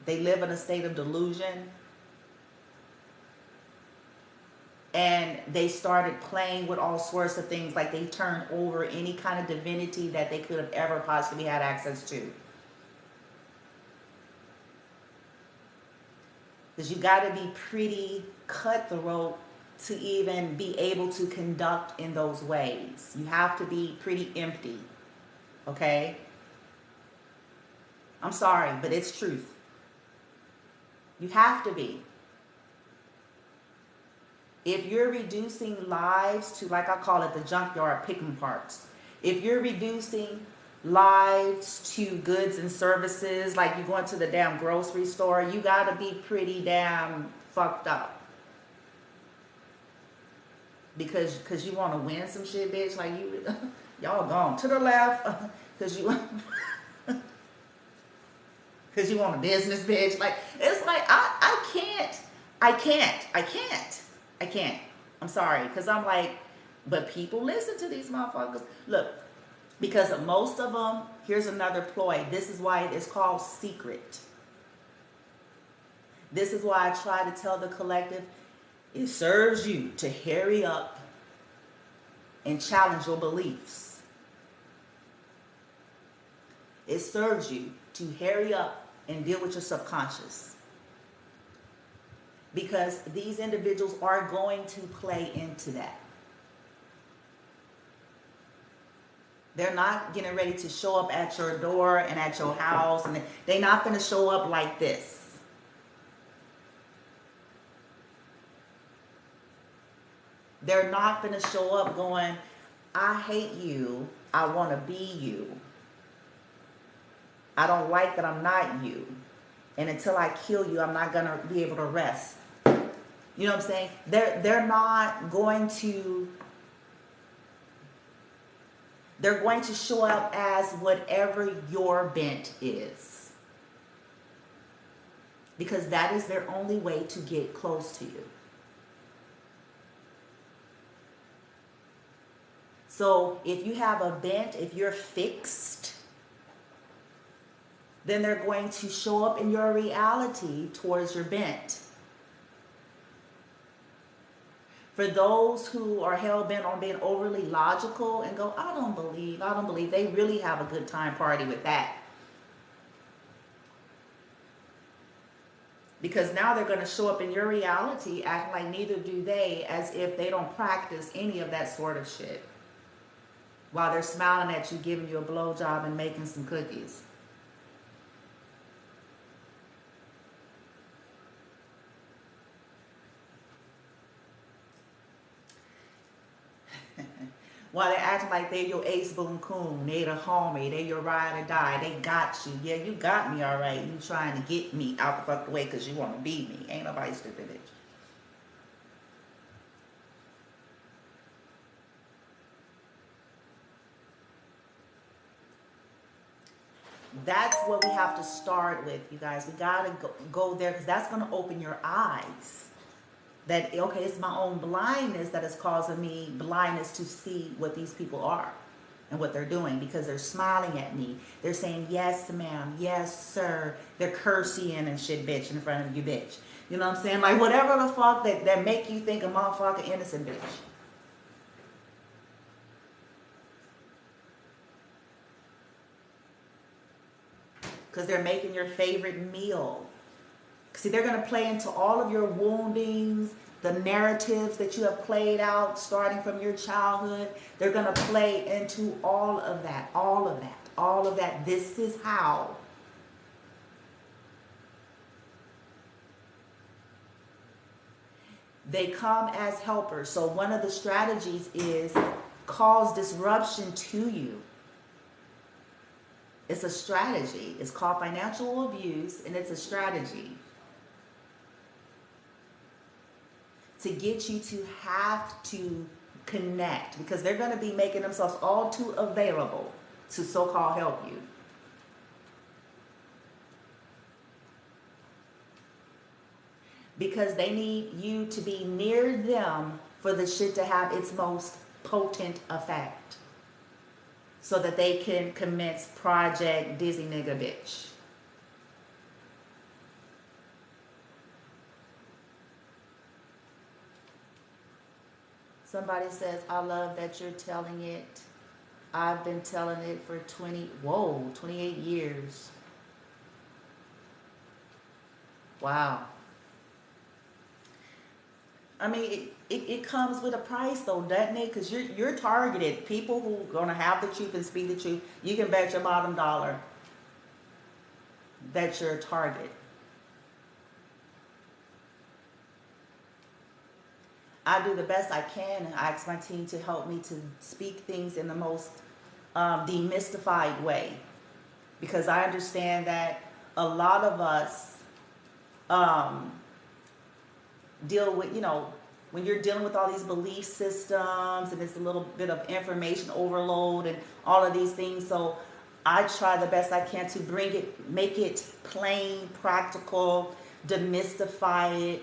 They live in a state of delusion. And they started playing with all sorts of things, like they turned over any kind of divinity that they could have ever possibly had access to. Because you got to be pretty cutthroat to even be able to conduct in those ways. You have to be pretty empty. Okay? I'm sorry, but it's truth. You have to be. If you're reducing lives to, like I call it, the junkyard picking parts. If you're reducing lives to goods and services, like you're going to the damn grocery store, you gotta be pretty damn fucked up. Because you want to win some shit, bitch. Like y'all gone to the left because you because you want a business, bitch. Like it's like I can't. I'm sorry, because I'm like, but people listen to these motherfuckers. Look, because most of them, here's another ploy. This is why it's called secret. This is why I try to tell the collective, it serves you to hurry up and challenge your beliefs. It serves you to hurry up and deal with your subconscious. Because these individuals are going to play into that. They're not getting ready to show up at your door and at your house, and they're not going to show up like this. They're not going to show up going, I hate you, I want to be you. I don't like that I'm not you. And until I kill you, I'm not going to be able to rest. You know what I'm saying? They're not going to... They're going to show up as whatever your bent is. Because that is their only way to get close to you. So if you have a bent, if you're fixed, then they're going to show up in your reality towards your bent. For those who are hell-bent on being overly logical and go, I don't believe, they really have a good time party with that. Because now they're going to show up in your reality acting like neither do they, as if they don't practice any of that sort of shit. While they're smiling at you, giving you a blowjob and making some cookies. While they're acting like they're your ace boon coon, they're the homie, they're your ride or die, they got you. Yeah, you got me, all right. You trying to get me out the fuck way because you want to be me. Ain't nobody stupid, bitch. That's what we have to start with, you guys. We got to go there because that's going to open your eyes. that, okay, it's my own blindness that is causing me blindness to see what these people are and what they're doing, because they're smiling at me. They're saying, yes, ma'am, yes, sir. They're cursing and shit, bitch, in front of you, bitch. You know what I'm saying? Like, whatever the fuck that make you think a motherfucker innocent, bitch. Because they're making your favorite meal. See, they're going to play into all of your woundings, the narratives that you have played out starting from your childhood. They're going to play into all of that, all of that, all of that. This is how. They come as helpers. So one of the strategies is cause disruption to you. It's a strategy. It's called financial abuse, and it's a strategy to get you to have to connect, because they're going to be making themselves all too available to so-called help you. Because they need you to be near them for the shit to have its most potent effect, so that they can commence Project Dizzy Nigga Bitch. Somebody says, I love that you're telling it. I've been telling it for 28 years. Wow. I mean, it comes with a price though, doesn't it? Because you're targeted. People who are going to have the truth and speak the truth, you can bet your bottom dollar that you're a target. I do the best I can, and I ask my team to help me to speak things in the most demystified way, because I understand that a lot of us deal with, when you're dealing with all these belief systems, and it's a little bit of information overload and all of these things. So I try the best I can to make it plain, practical, demystify it,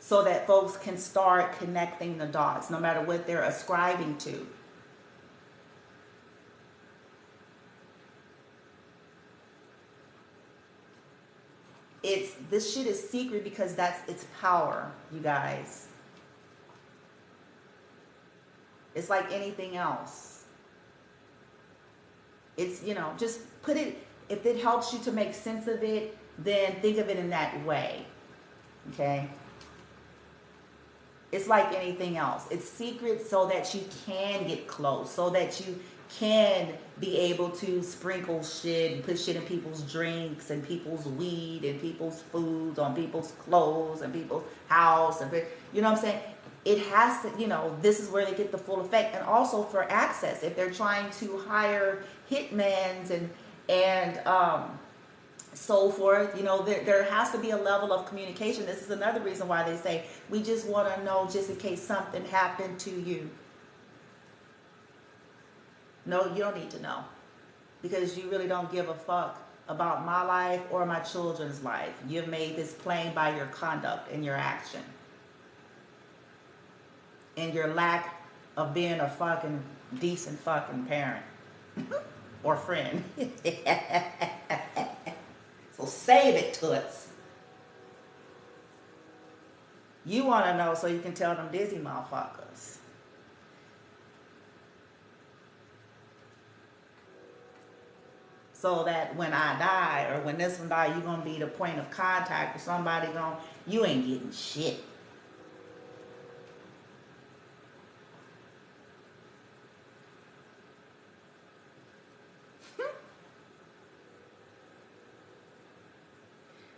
so that folks can start connecting the dots, no matter what they're ascribing to. This shit is secret because that's its power, you guys. It's like anything else. It's, just put it, if it helps you to make sense of it, then think of it in that way. Okay? It's like anything else. It's secret so that you can get close, so that you can be able to sprinkle shit and put shit in people's drinks and people's weed and people's foods, on people's clothes and people's house. And you know what I'm saying? It has to, this is where they get the full effect. And also for access, if they're trying to hire hitmans and so forth, there has to be a level of communication. This is another reason why they say, we just want to know just in case something happened to you. No, you don't need to know, because you really don't give a fuck about my life or my children's life. You've made this plain by your conduct and your action and your lack of being a fucking decent fucking parent or friend. So save it to us. You want to know so you can tell them dizzy motherfuckers. So that when I die, or when this one die, you're going to be the point of contact with somebody going, you ain't getting shit.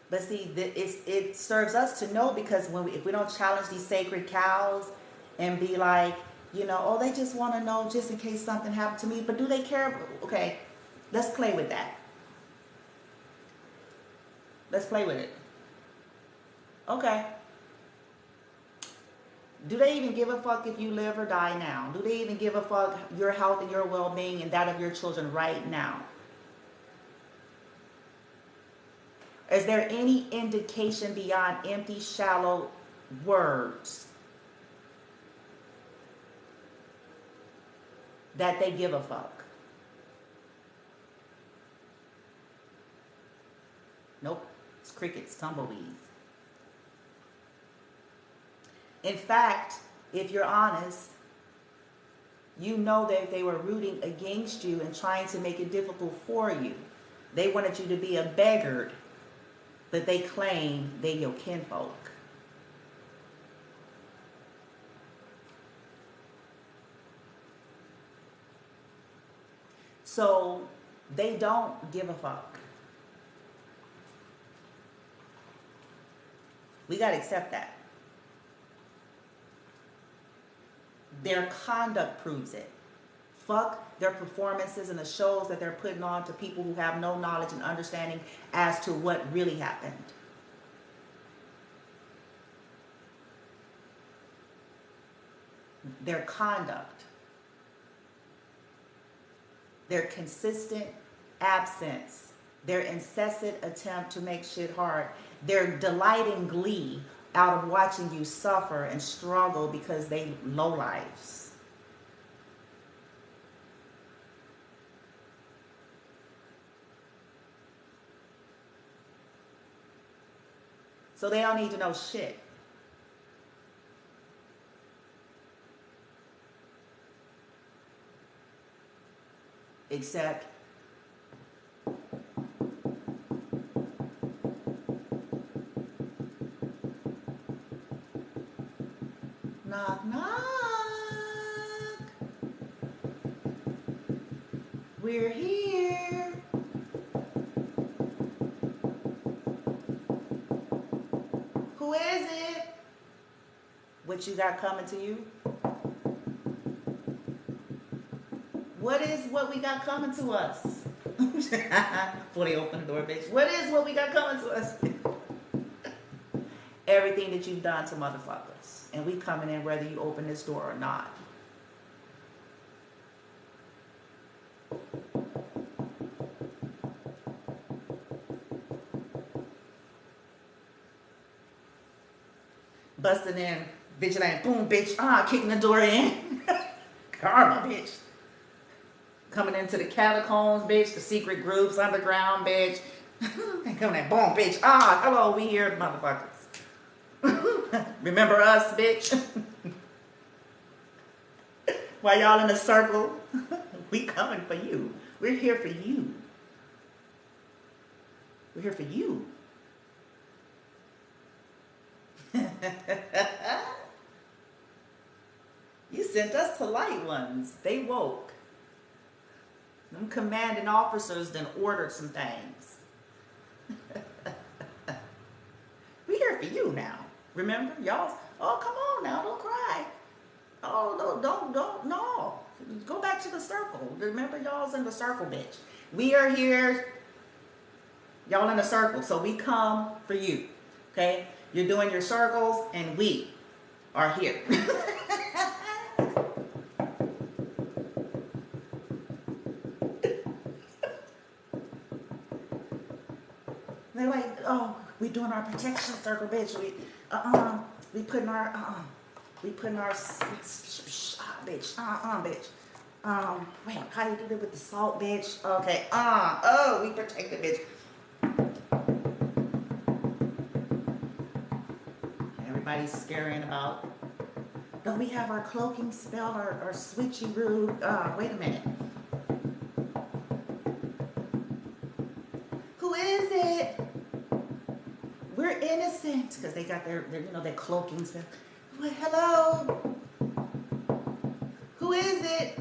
But see, it serves us to know, because if we don't challenge these sacred cows and be like, oh, they just want to know just in case something happened to me. But do they care? Okay, let's play with that. Let's play with it. Okay. Do they even give a fuck if you live or die now? Do they even give a fuck your health and your well-being and that of your children right now? Is there any indication beyond empty, shallow words that they give a fuck? Nope. It's crickets, tumbleweeds. In fact, if you're honest, you know that they were rooting against you and trying to make it difficult for you. They wanted you to be a beggar, but they claim they your kinfolk. So they don't give a fuck. We got to accept that. Their conduct proves it. Fuck their performances and the shows that they're putting on to people who have no knowledge and understanding as to what really happened. Their conduct, their consistent absence, their incessant attempt to make shit hard, their delighting glee out of watching you suffer and struggle because they lowlifes. So they don't need to know shit. Except knock, knock. We're here. Who is it? What you got coming to you? What is what we got coming to us? Before they open the door, bitch. What is what we got coming to us? Everything that you've done to motherfuckers. And we coming in whether you open this door or not. Busting in, vigilante, boom, bitch, kicking the door in. Karma, bitch. Coming into the catacombs, bitch, the secret groups, underground, bitch. And coming in, boom, bitch, hello, we here, motherfuckers. Remember us, bitch? While y'all in a circle, we coming for you. We're here for you. We're here for you. You sent us to light ones. They woke. Them commanding officers then ordered some things. We're here for you now. Remember? Y'all, oh, come on now. Don't cry. Oh, no. Go back to the circle. Remember, y'all's in the circle, bitch. We are here. Y'all in the circle. So we come for you. Okay? You're doing your circles, and we are here. They're like, oh, we doing our protection circle, bitch. We putting our, bitch. Wait, how you do it with the salt, bitch? Okay, we protect the bitch. Everybody's scaring about. Don't we have our cloaking spell, our switcheroo? Wait a minute. Who is it? We're innocent because they got their their cloaking spell. Well, hello. Who is it?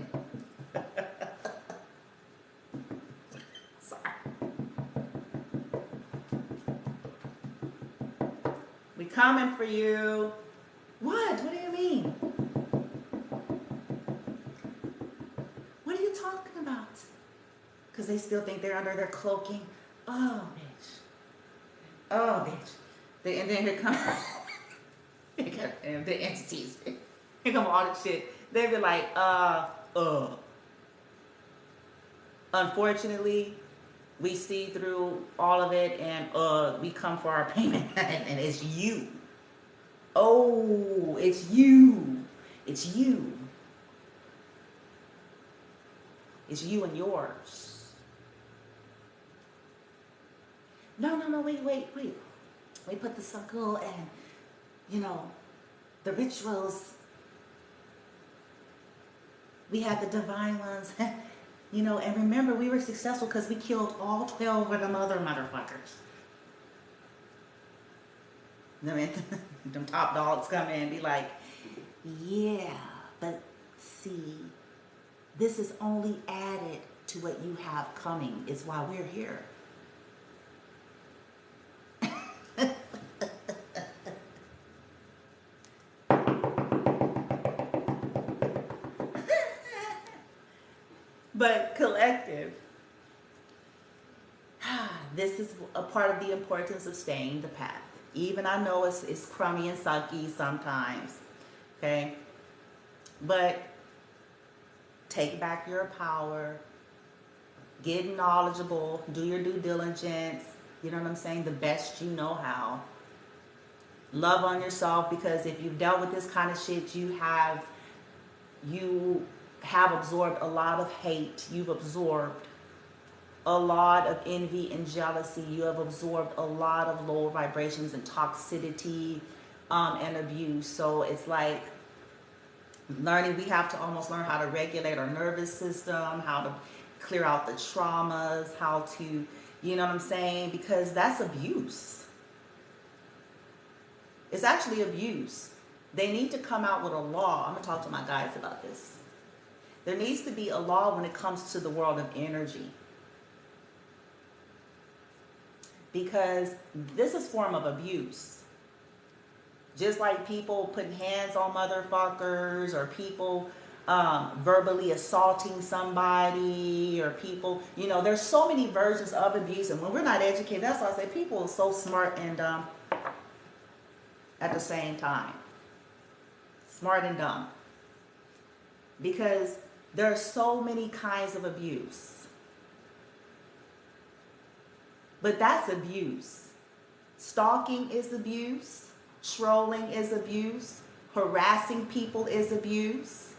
Sorry. We coming for you. What? What do you mean? What are you talking about? Because they still think they're under their cloaking. Oh, bitch. Oh, bitch. And then here come the entities. Here come all the shit. They be like, Unfortunately, we see through all of it, and we come for our payment, and it's you. Oh, it's you. It's you. It's you and yours. No, wait. We put the circle and, the rituals. We had the divine ones, and remember, we were successful because we killed all 12 of them other motherfuckers. Them top dogs come in and be like, yeah, but see, this is only added to what you have coming. It's why we're here. But collective, this is a part of the importance of staying the path. Even I know it's crummy and sucky sometimes, okay? But take back your power, get knowledgeable, do your due diligence, you know what I'm saying, the best you know how. Love on yourself, because if you've dealt with this kind of shit, you have absorbed a lot of hate. You've absorbed a lot of envy and jealousy. You have absorbed a lot of low vibrations and toxicity and abuse. So it's like we have to almost learn how to regulate our nervous system, how to clear out the traumas, how to, you know what I'm saying? Because that's abuse. It's actually abuse. They need to come out with a law. I'm going to talk to my guys about this. There needs to be a law when it comes to the world of energy. Because this is a form of abuse. Just like people putting hands on motherfuckers, or people verbally assaulting somebody, or people, there's so many versions of abuse. And when we're not educated, that's why I say people are so smart and dumb at the same time. Smart and dumb. Because there are so many kinds of abuse. But that's abuse. Stalking is abuse. Trolling is abuse. Harassing people is abuse.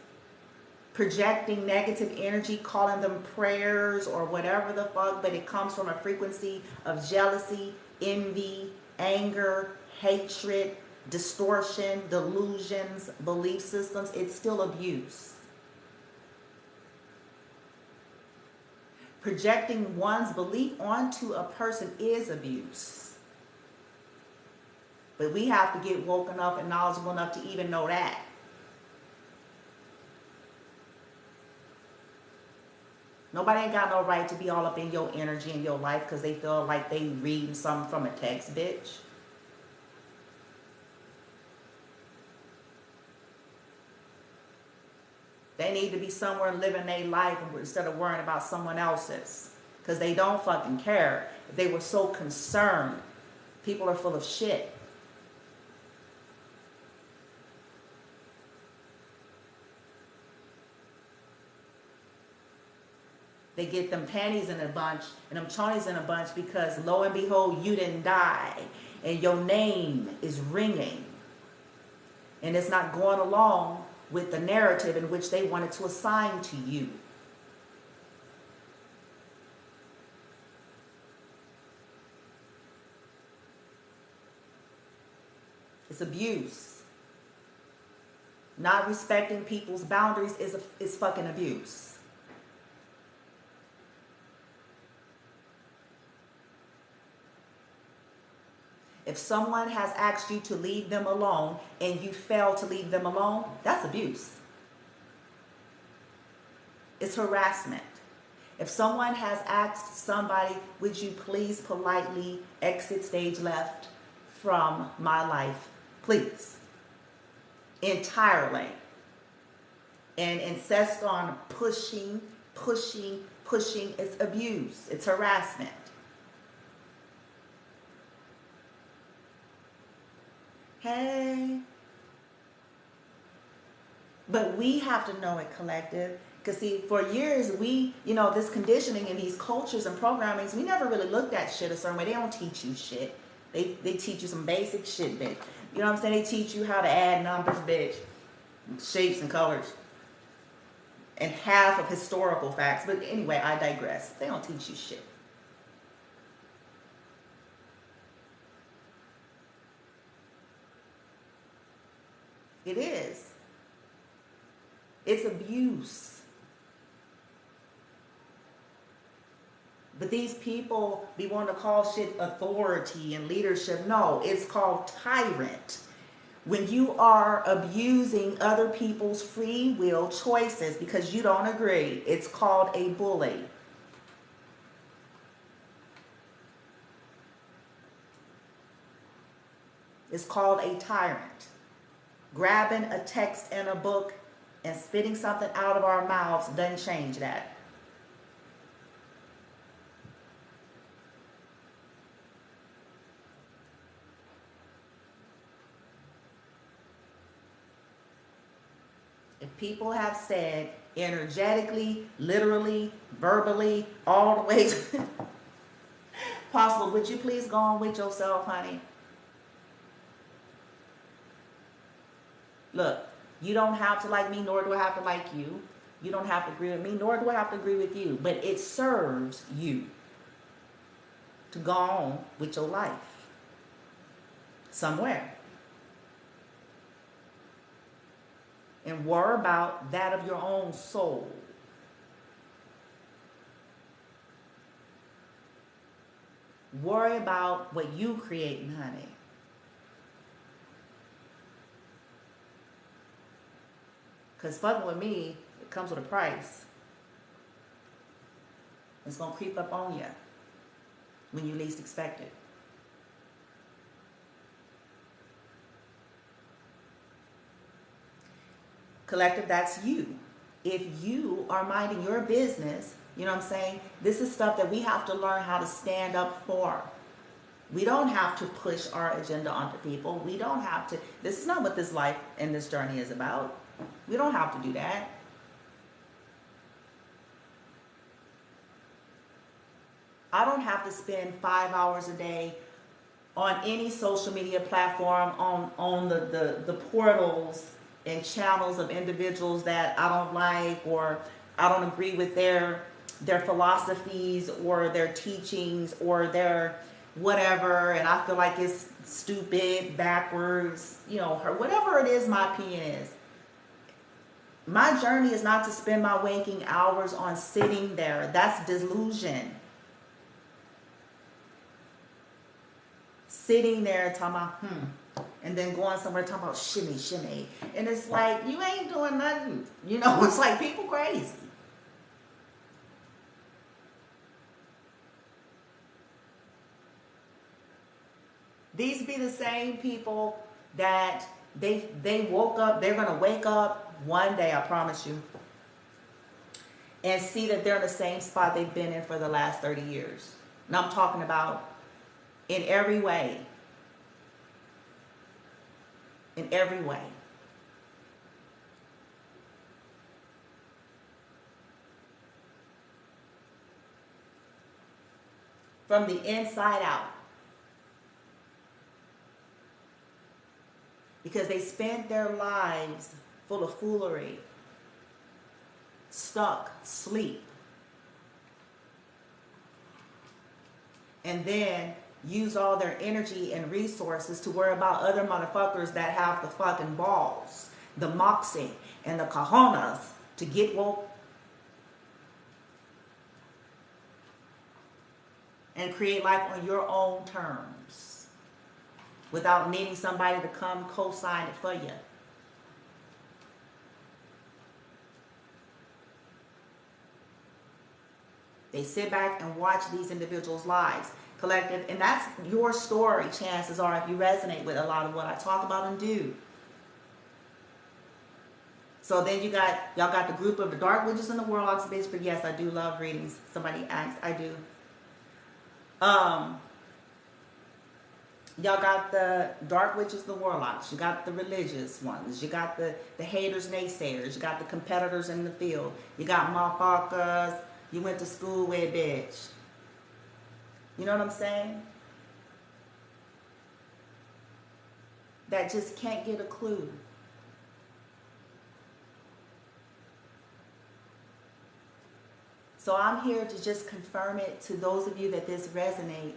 Projecting negative energy, calling them prayers or whatever the fuck, but it comes from a frequency of jealousy, envy, anger, hatred, distortion, delusions, belief systems. It's still abuse. Projecting one's belief onto a person is abuse. But we have to get woken up and knowledgeable enough to even know that. Nobody ain't got no right to be all up in your energy and your life because they feel like they reading something from a text, bitch. They need to be somewhere living their life instead of worrying about someone else's. Because they don't fucking care. If they were so concerned, people are full of shit. They get them panties in a bunch and them chonies in a bunch because lo and behold, you didn't die. And your name is ringing. And it's not going along with the narrative in which they wanted to assign to you. It's abuse. Not respecting people's boundaries is fucking abuse. If someone has asked you to leave them alone and you fail to leave them alone, that's abuse. It's harassment. If someone has asked somebody, would you please politely exit stage left from my life, please, entirely, and insist on pushing, it's abuse. It's harassment. Hey. But we have to know it, collective. Because see, for years, we, you know, this conditioning and these cultures and programmings, we never really looked at shit a certain way. They don't teach you shit. They teach you some basic shit, bitch. You know what I'm saying? They teach you how to add numbers, bitch. Shapes and colors. And half of historical facts. But anyway, I digress. They don't teach you shit. It is. It's abuse. But these people be wanting to call shit authority and leadership. No, it's called tyrant. When you are abusing other people's free will choices because you don't agree, it's called a bully. It's called a tyrant. Grabbing a text and a book and spitting something out of our mouths doesn't change that. If people have said energetically, literally, verbally, all the way possible, would you please go on with yourself, honey? Look, you don't have to like me, nor do I have to like you. You don't have to agree with me, nor do I have to agree with you. But it serves you to go on with your life somewhere. And worry about that of your own soul. Worry about what you creating, honey. Because fucking with me, it comes with a price. It's going to creep up on you when you least expect it. Collective, that's you. If you are minding your business, you know what I'm saying? This is stuff that we have to learn how to stand up for. We don't have to push our agenda onto people. We don't have to. This is not what this life and this journey is about. We don't have to do that. I don't have to spend 5 hours a day on any social media platform, on the portals and channels of individuals that I don't like, or I don't agree with their philosophies or their teachings or their whatever, and I feel like it's stupid, backwards, you know, whatever it is my opinion is. My journey is not to spend my waking hours on sitting there. That's delusion. Sitting there talking about, and then going somewhere talking about shimmy, shimmy. And it's like, you ain't doing nothing. You know, it's like people crazy. These be the same people that they woke up, they're going to wake up one day, I promise you, and see that they're in the same spot they've been in for the last 30 years. And I'm talking about in every way. In every way. From the inside out. Because they spent their lives full of foolery, stuck, sleep. And then use all their energy and resources to worry about other motherfuckers that have the fucking balls, the moxie, and the cojones to get woke and create life on your own terms without needing somebody to come co-sign it for you. They sit back and watch these individuals' lives. Collective, and that's your story, chances are, if you resonate with a lot of what I talk about and do. So then y'all got the group of the dark witches in the world, bitch, but yes, I do love readings. Somebody asked, I do. Y'all got the dark witches, the warlocks. You got the religious ones. You got the haters, naysayers. You got the competitors in the field. You got motherfuckers you went to school with, bitch. You know what I'm saying? That just can't get a clue. So I'm here to just confirm it to those of you that this resonates.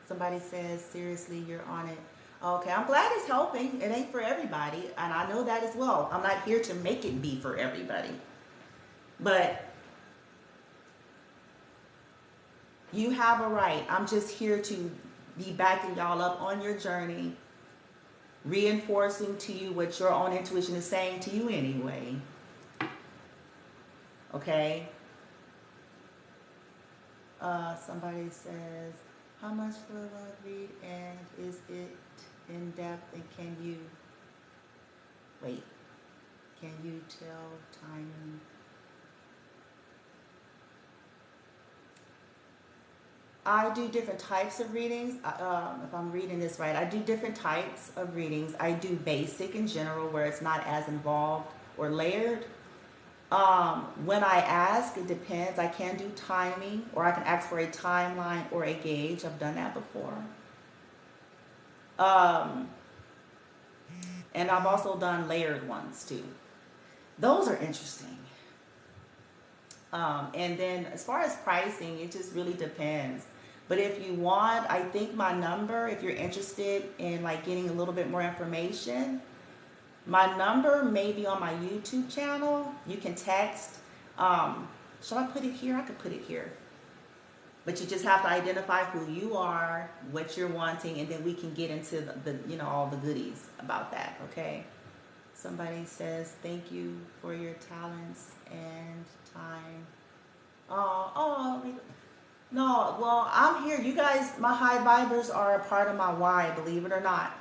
Somebody says, seriously, you're on it. Okay, I'm glad it's helping. It ain't for everybody, and I know that as well. I'm not here to make it be for everybody. But you have a right. I'm just here to be backing y'all up on your journey, reinforcing to you what your own intuition is saying to you anyway. Okay? Somebody says, how much for a love read, and is it in depth, and can you tell timing? I do different types of readings. If I'm reading this right, I do different types of readings. I do basic in general, where it's not as involved or layered. When I ask, it depends. I can do timing, or I can ask for a timeline or a gauge. I've done that before. And I've also done layered ones too. Those are interesting. And then as far as pricing, it just really depends. But if you want, I think my number, if you're interested in like getting a little bit more information, my number may be on my YouTube channel. You can text. Should I put it here? I could put it here. But you just have to identify who you are, what you're wanting, and then we can get into the all the goodies about that, okay? Somebody says, thank you for your talents and time. No, well, I'm here. You guys, my high vibers are a part of my why, believe it or not.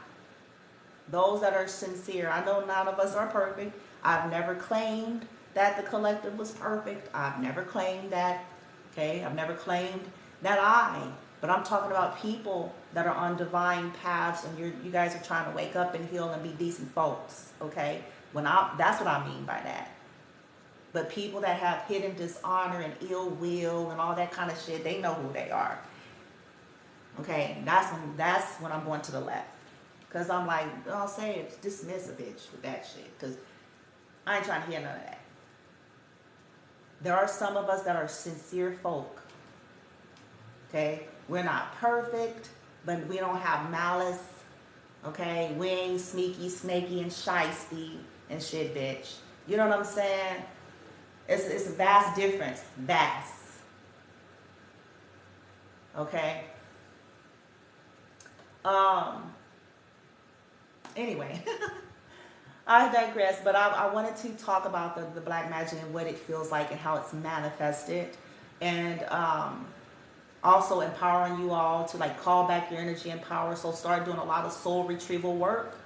Those that are sincere. I know none of us are perfect. I've never claimed that the collective was perfect. I've never claimed that, okay? I've never claimed that but I'm talking about people that are on divine paths, and you guys are trying to wake up and heal and be decent folks, okay? That's what I mean by that. But people that have hidden dishonor and ill will and all that kind of shit, they know who they are. Okay, that's when I'm going to the left. Because I'm like, I'll say it, dismiss a bitch with that shit. Because I ain't trying to hear none of that. There are some of us that are sincere folk. Okay? We're not perfect, but we don't have malice. Okay? We ain't sneaky, snaky, and shysty and shit, bitch. You know what I'm saying? It's a vast difference. Vast. Okay? Anyway, I digress, but I wanted to talk about the black magic and what it feels like and how it's manifested, and also empowering you all to like call back your energy and power. So start doing a lot of soul retrieval work.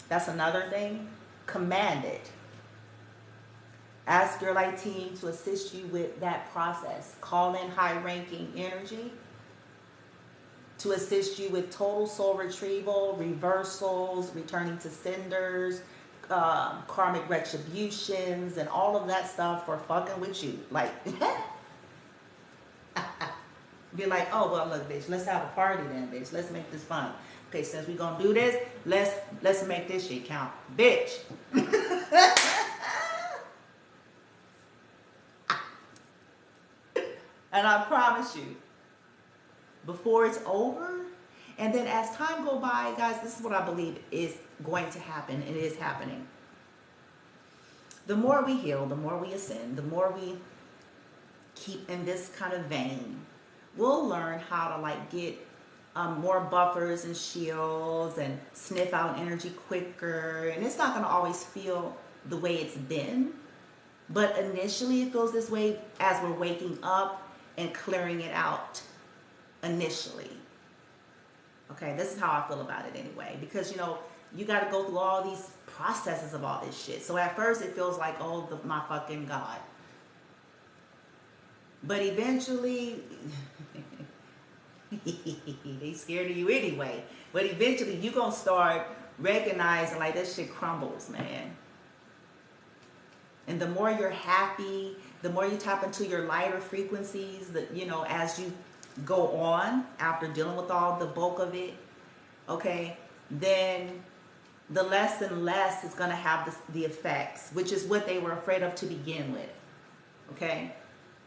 That's another thing. Command it. Ask your light team to assist you with that process. Call in high-ranking energy to assist you with total soul retrieval, reversals, returning to senders, karmic retributions, and all of that stuff for fucking with you. Like, be like, oh, well, look, bitch, let's have a party then, bitch. Let's make this fun. Okay, since we're going to do this, let's make this shit count. Bitch. And I promise you, before it's over, and then as time go by, guys, this is what I believe is going to happen, and it is happening. The more we heal, the more we ascend, the more we keep in this kind of vein, we'll learn how to like get more buffers and shields and sniff out energy quicker. And it's not going to always feel the way it's been, but initially it feels this way as we're waking up and clearing it out initially. Okay, this is how I feel about it anyway, because you got to go through all these processes of all this shit. So at first it feels like, oh, my fucking God. But eventually They scared of you anyway. But eventually you're going to start recognizing like that shit crumbles, man. And the more you're happy, the more you tap into your lighter frequencies, that, you know, as you go on after dealing with all the bulk of it, okay, then the less and less is going to have the effects, which is what they were afraid of to begin with, okay?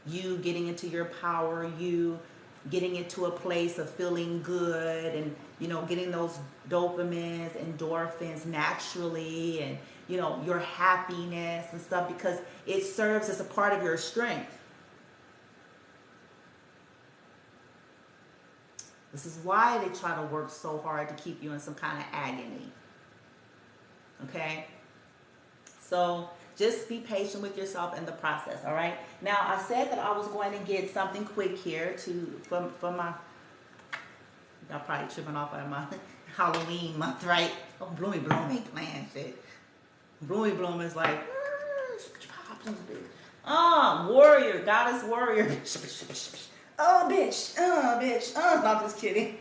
You getting into your power, you getting into a place of feeling good and, you know, getting those dopamines, endorphins naturally, and, you know, your happiness and stuff, because it serves as a part of your strength. This is why they try to work so hard to keep you in some kind of agony. Okay? So just be patient with yourself in the process, all right? Now, I said that I was going to get something quick here for my, y'all probably tripping off at my Halloween month, right? Oh, Bloomy Bloom ain't playing shit. Bloomy Bloom is like, warrior, goddess warrior. Oh, bitch, no, I'm just kidding.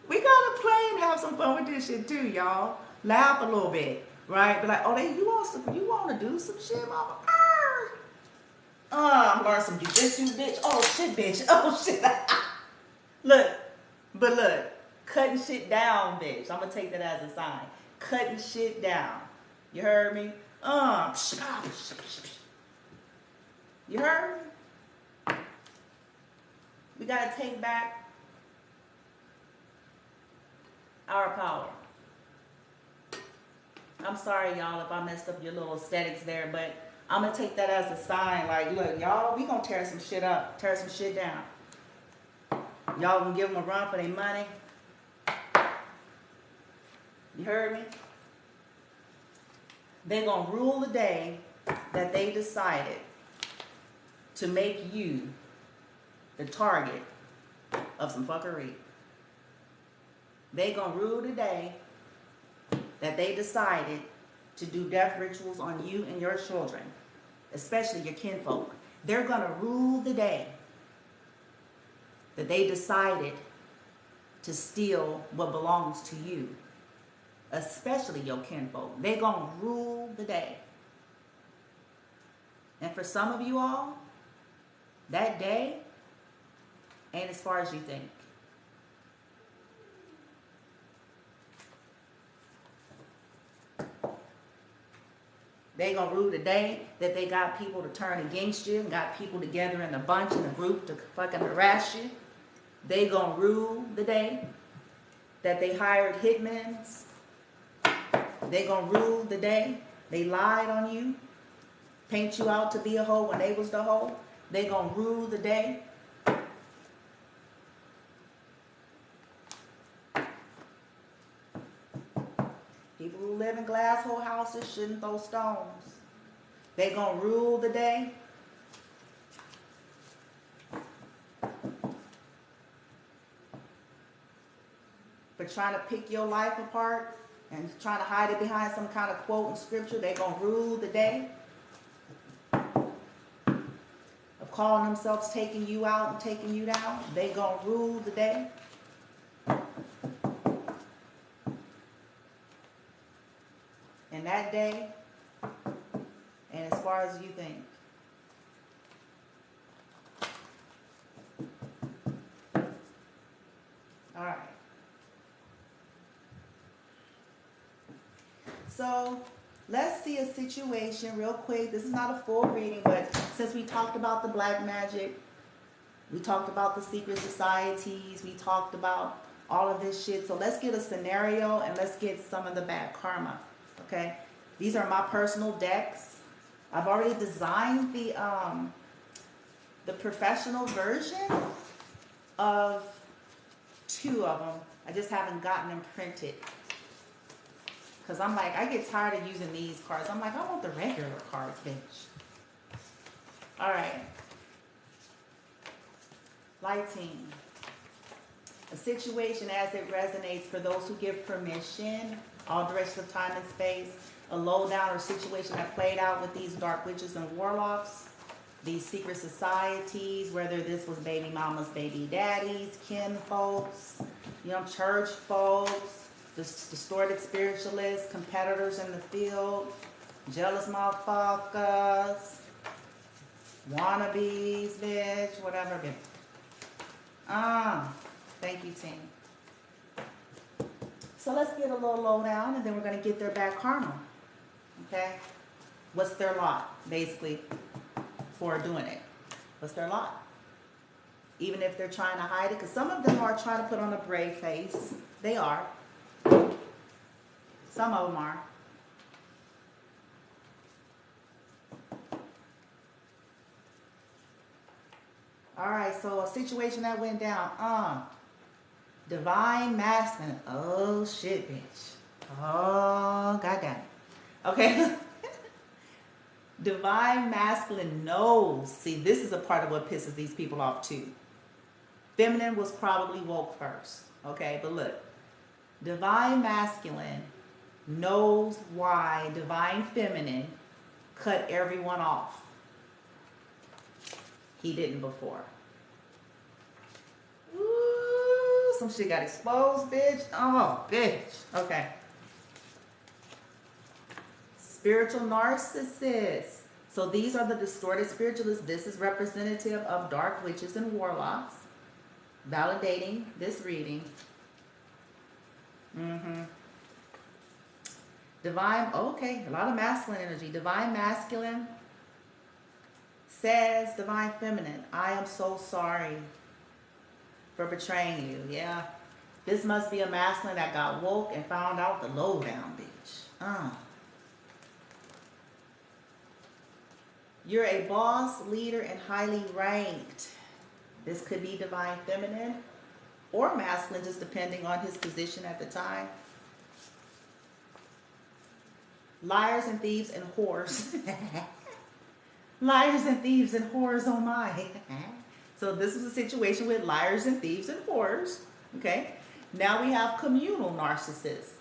We gotta play and have some fun with this shit too, y'all. Laugh a little bit, right? Be like, oh, you want to do some shit, mama? I'm learning some jujitsu, bitch. Oh shit, bitch. Oh shit. Look, cutting shit down, bitch. I'm gonna take that as a sign. Cutting shit down. You heard me? You heard me? We gotta take back our power. I'm sorry, y'all, if I messed up your little aesthetics there, but I'm gonna take that as a sign. Like, look, y'all, we gonna tear some shit up, tear some shit down. Y'all gonna give them a run for their money. You heard me? They're gonna rule the day that they decided to make you the target of some fuckery. They gonna rule the day that they decided to do death rituals on you and your children, especially your kinfolk. They're gonna rule the day that they decided to steal what belongs to you, especially your kinfolk. They're gonna rule the day. And for some of you all, that day ain't as far as you think. They gonna rule the day that they got people to turn against you and got people together in a bunch, in a group to fucking harass you. They gonna rule the day that they hired hitmen. They gonna rule the day they lied on you, paint you out to be a hoe when they was the hoe. They gonna rule the day people who live in glass hole houses shouldn't throw stones. They gonna rule the day for trying to pick your life apart and trying to hide it behind some kind of quote in scripture. They gonna rule the day of calling themselves taking you out and taking you down. They gonna rule the day. And that day, and as far as you think. All right. So let's see a situation real quick. This is not a full reading, but since we talked about the black magic, we talked about the secret societies, we talked about all of this shit. So let's get a scenario and let's get some of the bad karma. Okay, these are my personal decks. I've already designed the professional version of 2 of them. I just haven't gotten them printed because I'm like, I get tired of using these cards. I'm like, I want the regular cards, bitch. All right, lighting. A situation as it resonates for those who give permission, all directions of time and space, a lowdown or situation that played out with these dark witches and warlocks. these secret societies, whether this was baby mamas, baby daddies, kin folks, you know, church folks, distorted spiritualists, competitors in the field, jealous motherfuckers, wannabes, bitch, whatever, bitch. Thank you, team. So let's get a little low down, and then we're going to get their bad karma. Okay? What's their lot, basically, for doing it? What's their lot? Even if they're trying to hide it, because some of them are trying to put on a brave face. They are. Some of them are. All right, so a situation that went down. Divine masculine. Oh, shit, bitch. Oh, goddamn. Okay. Divine masculine knows. See, this is a part of what pisses these people off, too. Feminine was probably woke first. Okay, but look. Divine masculine knows why divine feminine cut everyone off. He didn't before. Ooh, some shit got exposed, bitch. Oh, bitch. Okay. Spiritual narcissists. So these are the distorted spiritualists. This is representative of dark witches and warlocks. Validating this reading. Divine, okay, a lot of masculine energy. Divine masculine says divine feminine, I am so sorry for betraying you. Yeah. This must be a masculine that got woke and found out the lowdown, bitch. You're a boss, leader, and highly ranked. This could be divine feminine or masculine, just depending on his position at the time. Liars and thieves and whores. Liars and thieves and whores, oh my. So this is a situation with liars and thieves and whores. Okay. Now we have communal narcissists.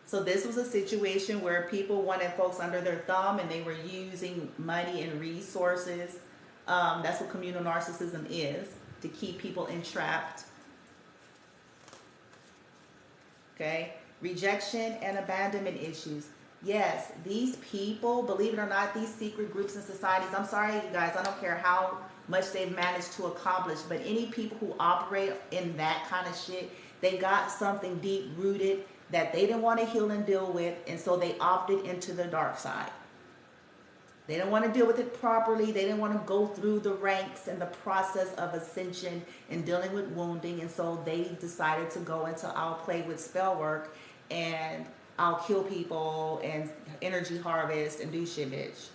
So this was a situation where people wanted folks under their thumb and they were using money and resources. That's what communal narcissism is, to keep people entrapped. Okay. Rejection and abandonment issues. Yes, these people, believe it or not, these secret groups and societies, I'm sorry, you guys, I don't care how much they've managed to accomplish, but any people who operate in that kind of shit, they got something deep rooted that they didn't want to heal and deal with, and so they opted into the dark side. They didn't want to deal with it properly. They didn't want to go through the ranks and the process of ascension and dealing with wounding, and so they decided to go into I'll play with spell work and I'll kill people and energy harvest and do shit, bitch.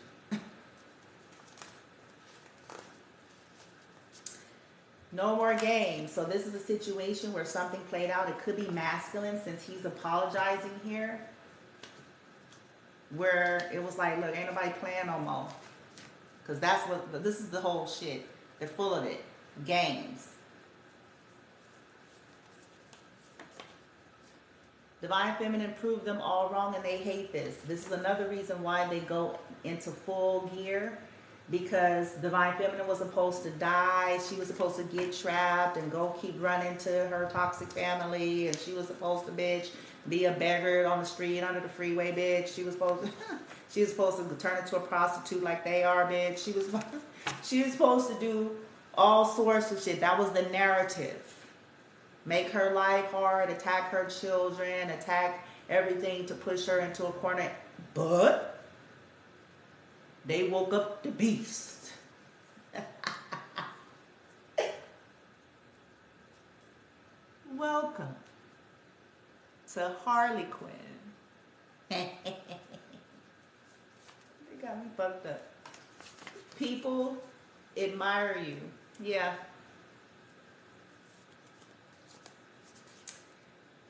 No more games. So this is a situation where something played out. It could be masculine since he's apologizing here. Where it was like, look, ain't nobody playing no more. Because that's what, this is the whole shit. They're full of it. Games. Divine Feminine proved them all wrong and they hate this. This is another reason why they go into full gear. Because Divine Feminine was supposed to die. She was supposed to get trapped and go keep running to her toxic family. And she was supposed to, bitch, be a beggar on the street under the freeway, bitch. She was supposed to turn into a prostitute like they are, bitch. She was supposed to do all sorts of shit. That was the narrative. Make her life hard, attack her children, attack everything to push her into a corner. But they woke up the beast. Welcome to Harley Quinn. They got me fucked up. People admire you. Yeah.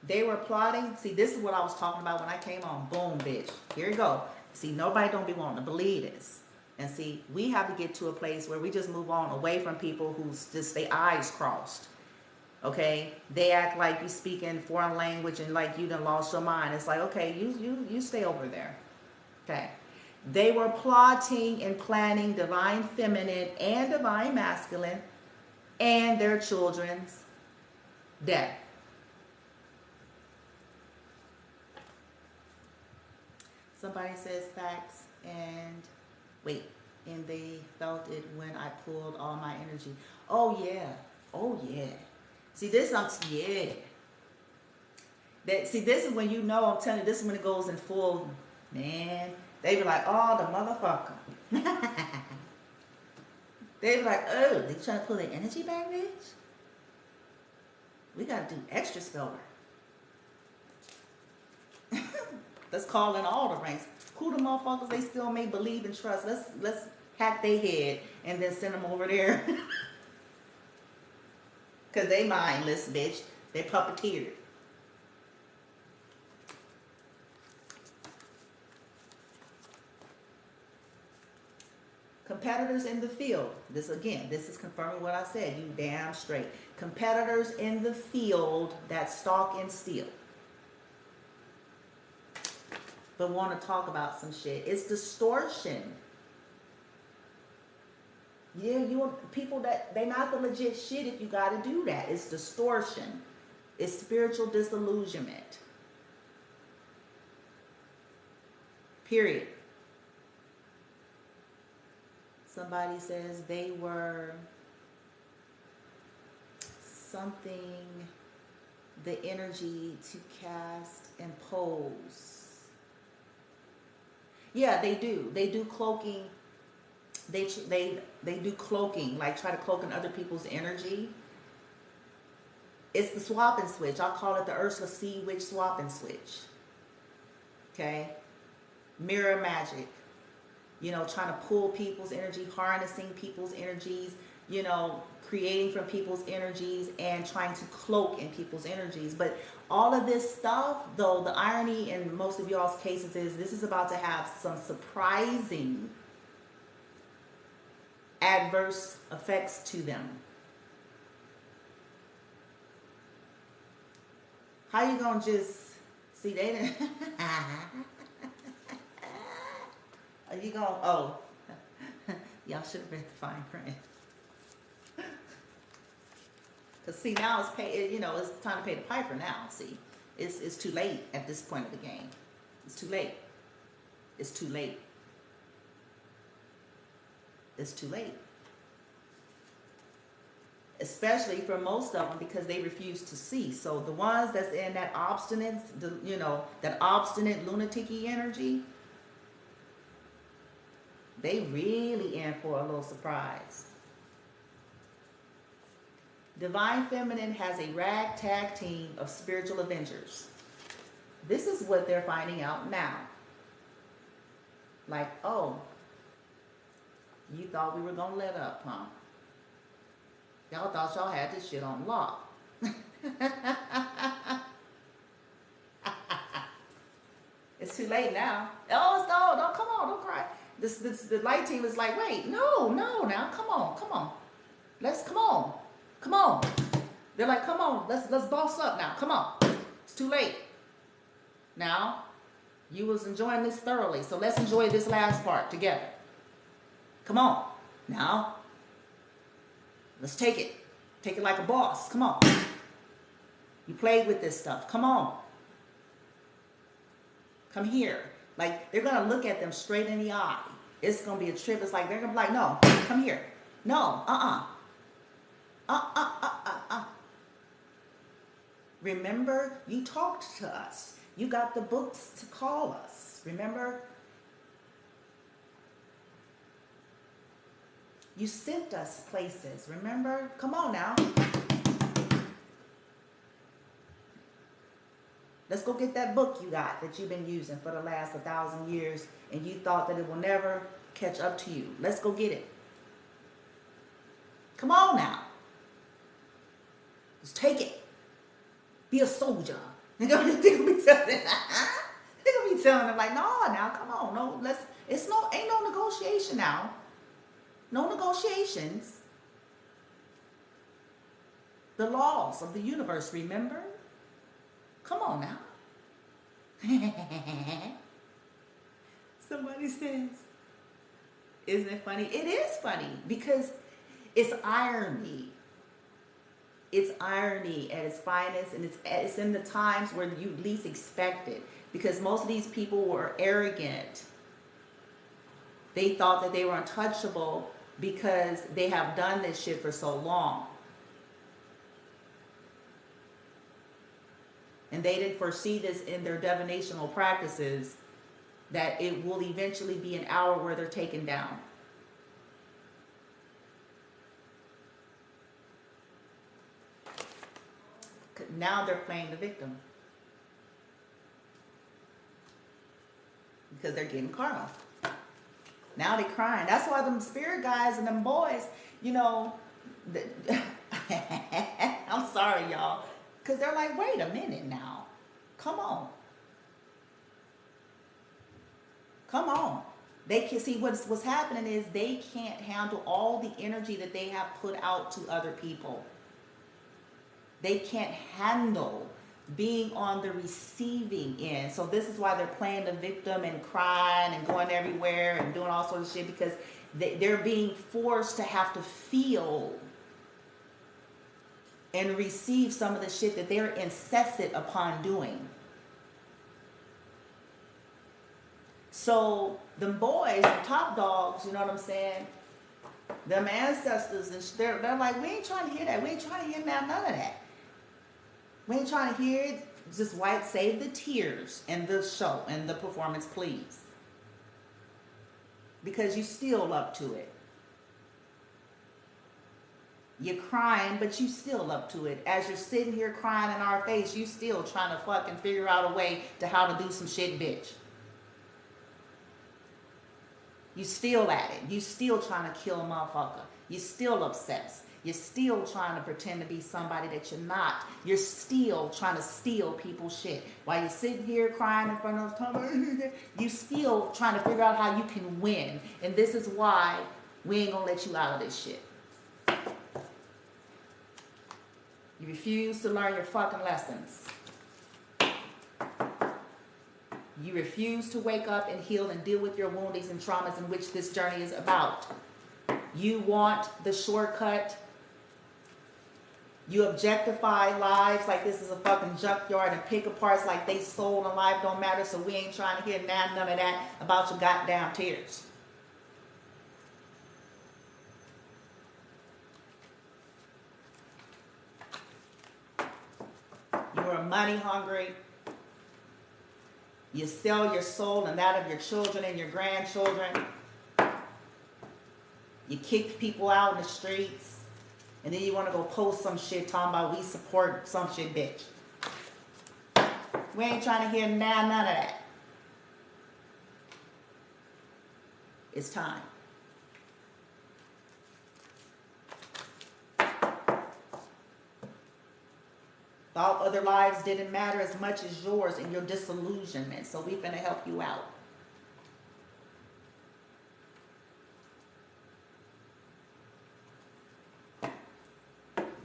They were plotting. See, this is what I was talking about when I came on. Boom, bitch. Here you go. See, nobody don't be wanting to believe this. And see, we have to get to a place where we just move on away from people who's just their eyes crossed. Okay? They act like you speak in foreign language and like you done lost your mind. It's like, okay, you stay over there. Okay? They were plotting and planning divine feminine and divine masculine and their children's death. Somebody says facts and wait, and they felt it when I pulled all my energy. Oh yeah. Oh yeah. See this, yeah. See, this is when you know, I'm telling you, this is when it goes in full, man. They be like, oh, the motherfucker. They be like, oh, they trying to pull their energy back, bitch? We got to do extra spell work. Let's call in all the ranks. Who the motherfuckers they still may believe and trust? Let's hack their head and then send them over there. Because they mindless, bitch. They puppeteered. Competitors in the field. This is confirming what I said. You damn straight. Competitors in the field that stalk and steal. But want to talk about some shit. It's distortion. Yeah, people that they not the legit shit if you got to do that. It's distortion. It's spiritual disillusionment. Period. Somebody says they were something, the energy to cast and pose. Yeah, they do. They do cloaking. They do cloaking, like try to cloak in other people's energy. It's the swap and switch. I call it the Ursula C. Witch swap and switch. Okay? Mirror magic. You know, trying to pull people's energy, harnessing people's energies, you know, creating from people's energies and trying to cloak in people's energies. But all of this stuff, though, the irony in most of y'all's cases is this is about to have some surprising adverse effects to them. How you gonna just see they didn't are you gonna y'all should have read the fine print. Cause see now it's it's time to pay the piper now. See, it's too late at this point of the game. It's too late. It's too late. It's too late. Especially for most of them because they refuse to see. So the ones that's in that obstinate, that obstinate lunatic-y energy, they really in for a little surprise. Divine Feminine has a ragtag team of spiritual avengers. This is what they're finding out now. Like, oh, you thought we were going to let up, huh? Y'all thought y'all had this shit on lock. It's too late now. Oh, don't come on, don't cry. The light team is like, wait, no, now, come on. Come on. They're like, come on, let's boss up now, come on. It's too late. Now, you was enjoying this thoroughly, so let's enjoy this last part together. Come on, now. Let's take it. Take it like a boss. Come on. You played with this stuff. Come on. Come here. Like, they're going to look at them straight in the eye. It's going to be a trip. It's like, they're going to be like, no, come here. No, Remember, you talked to us. You got the books to call us. Remember? You sent us places, remember? Come on now. Let's go get that book you got that you've been using for the last 1,000 years and you thought that it will never catch up to you. Let's go get it. Come on now. Let's take it. Be a soldier. They're gonna be telling them like, no, now come on. No, ain't no negotiation now. No negotiations. The laws of the universe, remember? Come on now. Somebody says, isn't it funny? It is funny because it's irony. It's irony at its finest, and it's in the times where you least expect it. Because most of these people were arrogant. They thought that they were untouchable because they have done this shit for so long. And they didn't foresee this in their divinational practices, that it will eventually be an hour where they're taken down. Now they're playing the victim. Because they're getting karma. Now they're crying. That's why them spirit guys and them boys, you know, I'm sorry, y'all. Because they're like, wait a minute now. Come on. Come on. They can see what's happening is they can't handle all the energy that they have put out to other people. They can't handle being on the receiving end. So this is why they're playing the victim and crying and going everywhere and doing all sorts of shit, because they're being forced to have to feel and receive some of the shit that they're incessant upon doing. So the boys, the top dogs, you know what I'm saying? Them ancestors, and they're like, we ain't trying to hear that. We ain't trying to hear none of that. We ain't trying to hear it. Just save the tears and the show and the performance, please. Because you still up to it. You're crying, but you still up to it. As you're sitting here crying in our face, you still trying to fucking figure out a way to how to do some shit, bitch. You still at it. You still trying to kill a motherfucker. You still obsessed. You're still trying to pretend to be somebody that you're not. You're still trying to steal people's shit. While you're sitting here crying in front of them, you still trying to figure out how you can win. And this is why we ain't gonna let you out of this shit. You refuse to learn your fucking lessons. You refuse to wake up and heal and deal with your woundings and traumas, in which this journey is about. You want the shortcut. You objectify lives like this is a fucking junkyard and pick apart like they soul and life don't matter, so we ain't trying to hear none of that about your goddamn tears. You are money hungry. You sell your soul and that of your children and your grandchildren. You kick people out in the streets. And then you want to go post some shit talking about we support some shit, bitch. We ain't trying to hear none of that. It's time. Thought other lives didn't matter as much as yours and your disillusionment. So we finna help you out.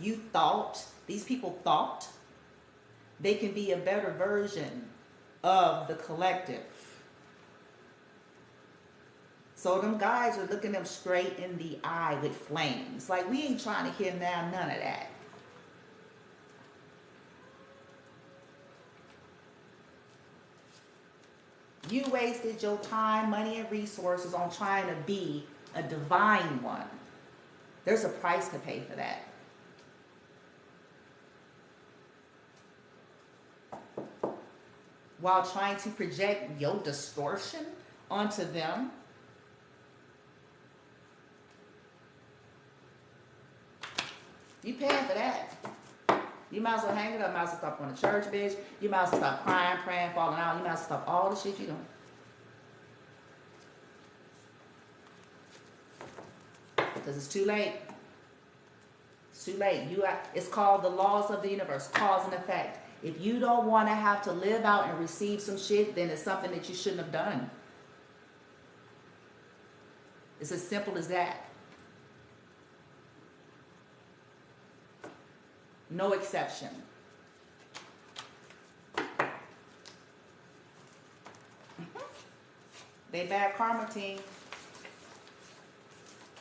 You thought, these people thought, they can be a better version of the collective. So them guys are looking them straight in the eye with flames. Like, we ain't trying to hear none of that. You wasted your time, money, and resources on trying to be a divine one. There's a price to pay for that. While trying to project your distortion onto them. You paying for that. You might as well hang it up. You might as well stop going to church, bitch. You might as well stop crying, praying, falling out. You might as well stop all the shit you're doing. Because it's too late. It's too late. It's called the laws of the universe, cause and effect. If you don't want to have to live out and receive some shit, then it's something that you shouldn't have done. It's as simple as that. No exception. They bad karma team.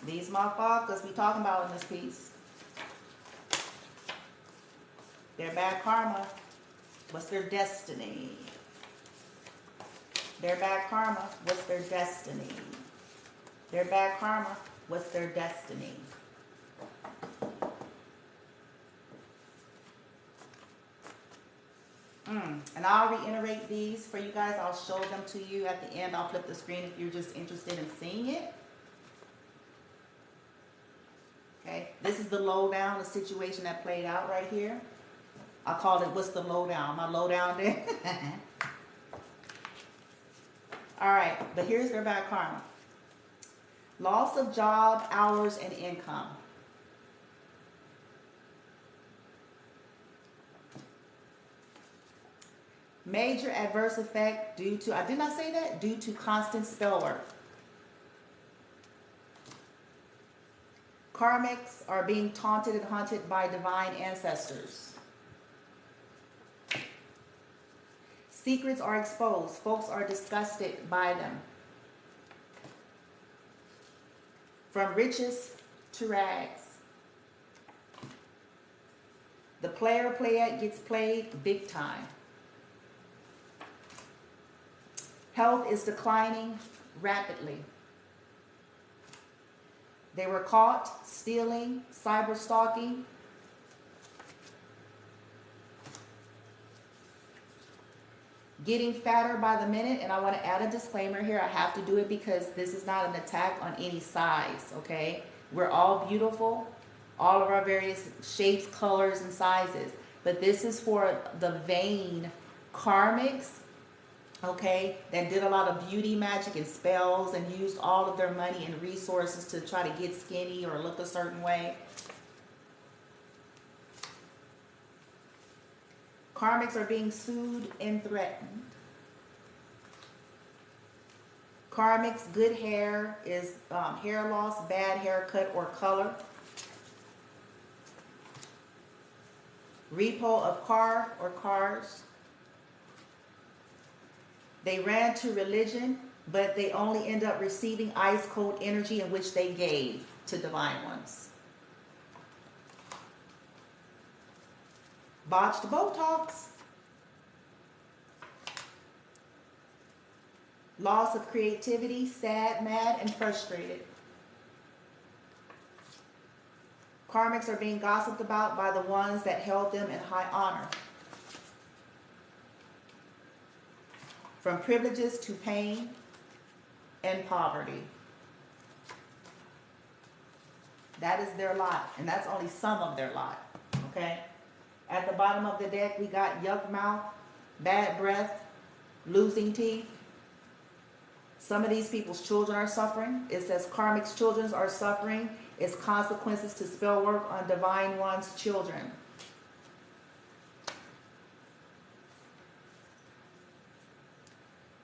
These motherfuckers we talking about in this piece. They're bad karma. What's their destiny? Their bad karma. What's their destiny? Their bad karma. What's their destiny? And I'll reiterate these for you guys. I'll show them to you at the end. I'll flip the screen if you're just interested in seeing it. Okay, this is the lowdown, the situation that played out right here. I call it, what's the lowdown? My lowdown there. All right, but here's their bad karma. Loss of job, hours, and income. Major adverse effect due to, I did not say that, due to constant spell work. Karmics are being taunted and haunted by divine ancestors. Secrets are exposed. Folks are disgusted by them. From riches to rags. The player gets played big time. Health is declining rapidly. They were caught stealing, cyber stalking. Getting fatter by the minute, and I want to add a disclaimer here. I have to do it because this is not an attack on any size, okay? We're all beautiful, all of our various shapes, colors, and sizes. But this is for the vain karmics, okay, that did a lot of beauty magic and spells and used all of their money and resources to try to get skinny or look a certain way. Karmics are being sued and threatened. Karmics, good hair is hair loss, bad haircut or color. Repo of car or cars. They ran to religion, but they only end up receiving ice cold energy in which they gave to divine ones. Botched Botox. Loss of creativity, sad, mad, and frustrated. Karmics are being gossiped about by the ones that held them in high honor. From privileges to pain and poverty. That is their lot, and that's only some of their lot, okay? At the bottom of the deck, we got yuck mouth, bad breath, losing teeth. Some of these people's children are suffering. It says karmic's children are suffering. It's consequences to spell work on divine one's children.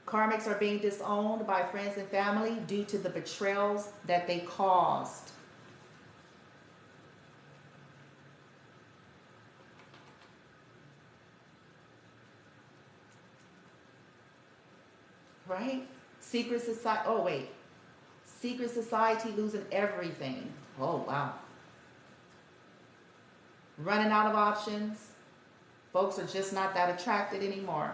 Karmics are being disowned by friends and family due to the betrayals that they caused. Right? Secret society, oh wait. Secret society losing everything. Oh wow. Running out of options. Folks are just not that attracted anymore.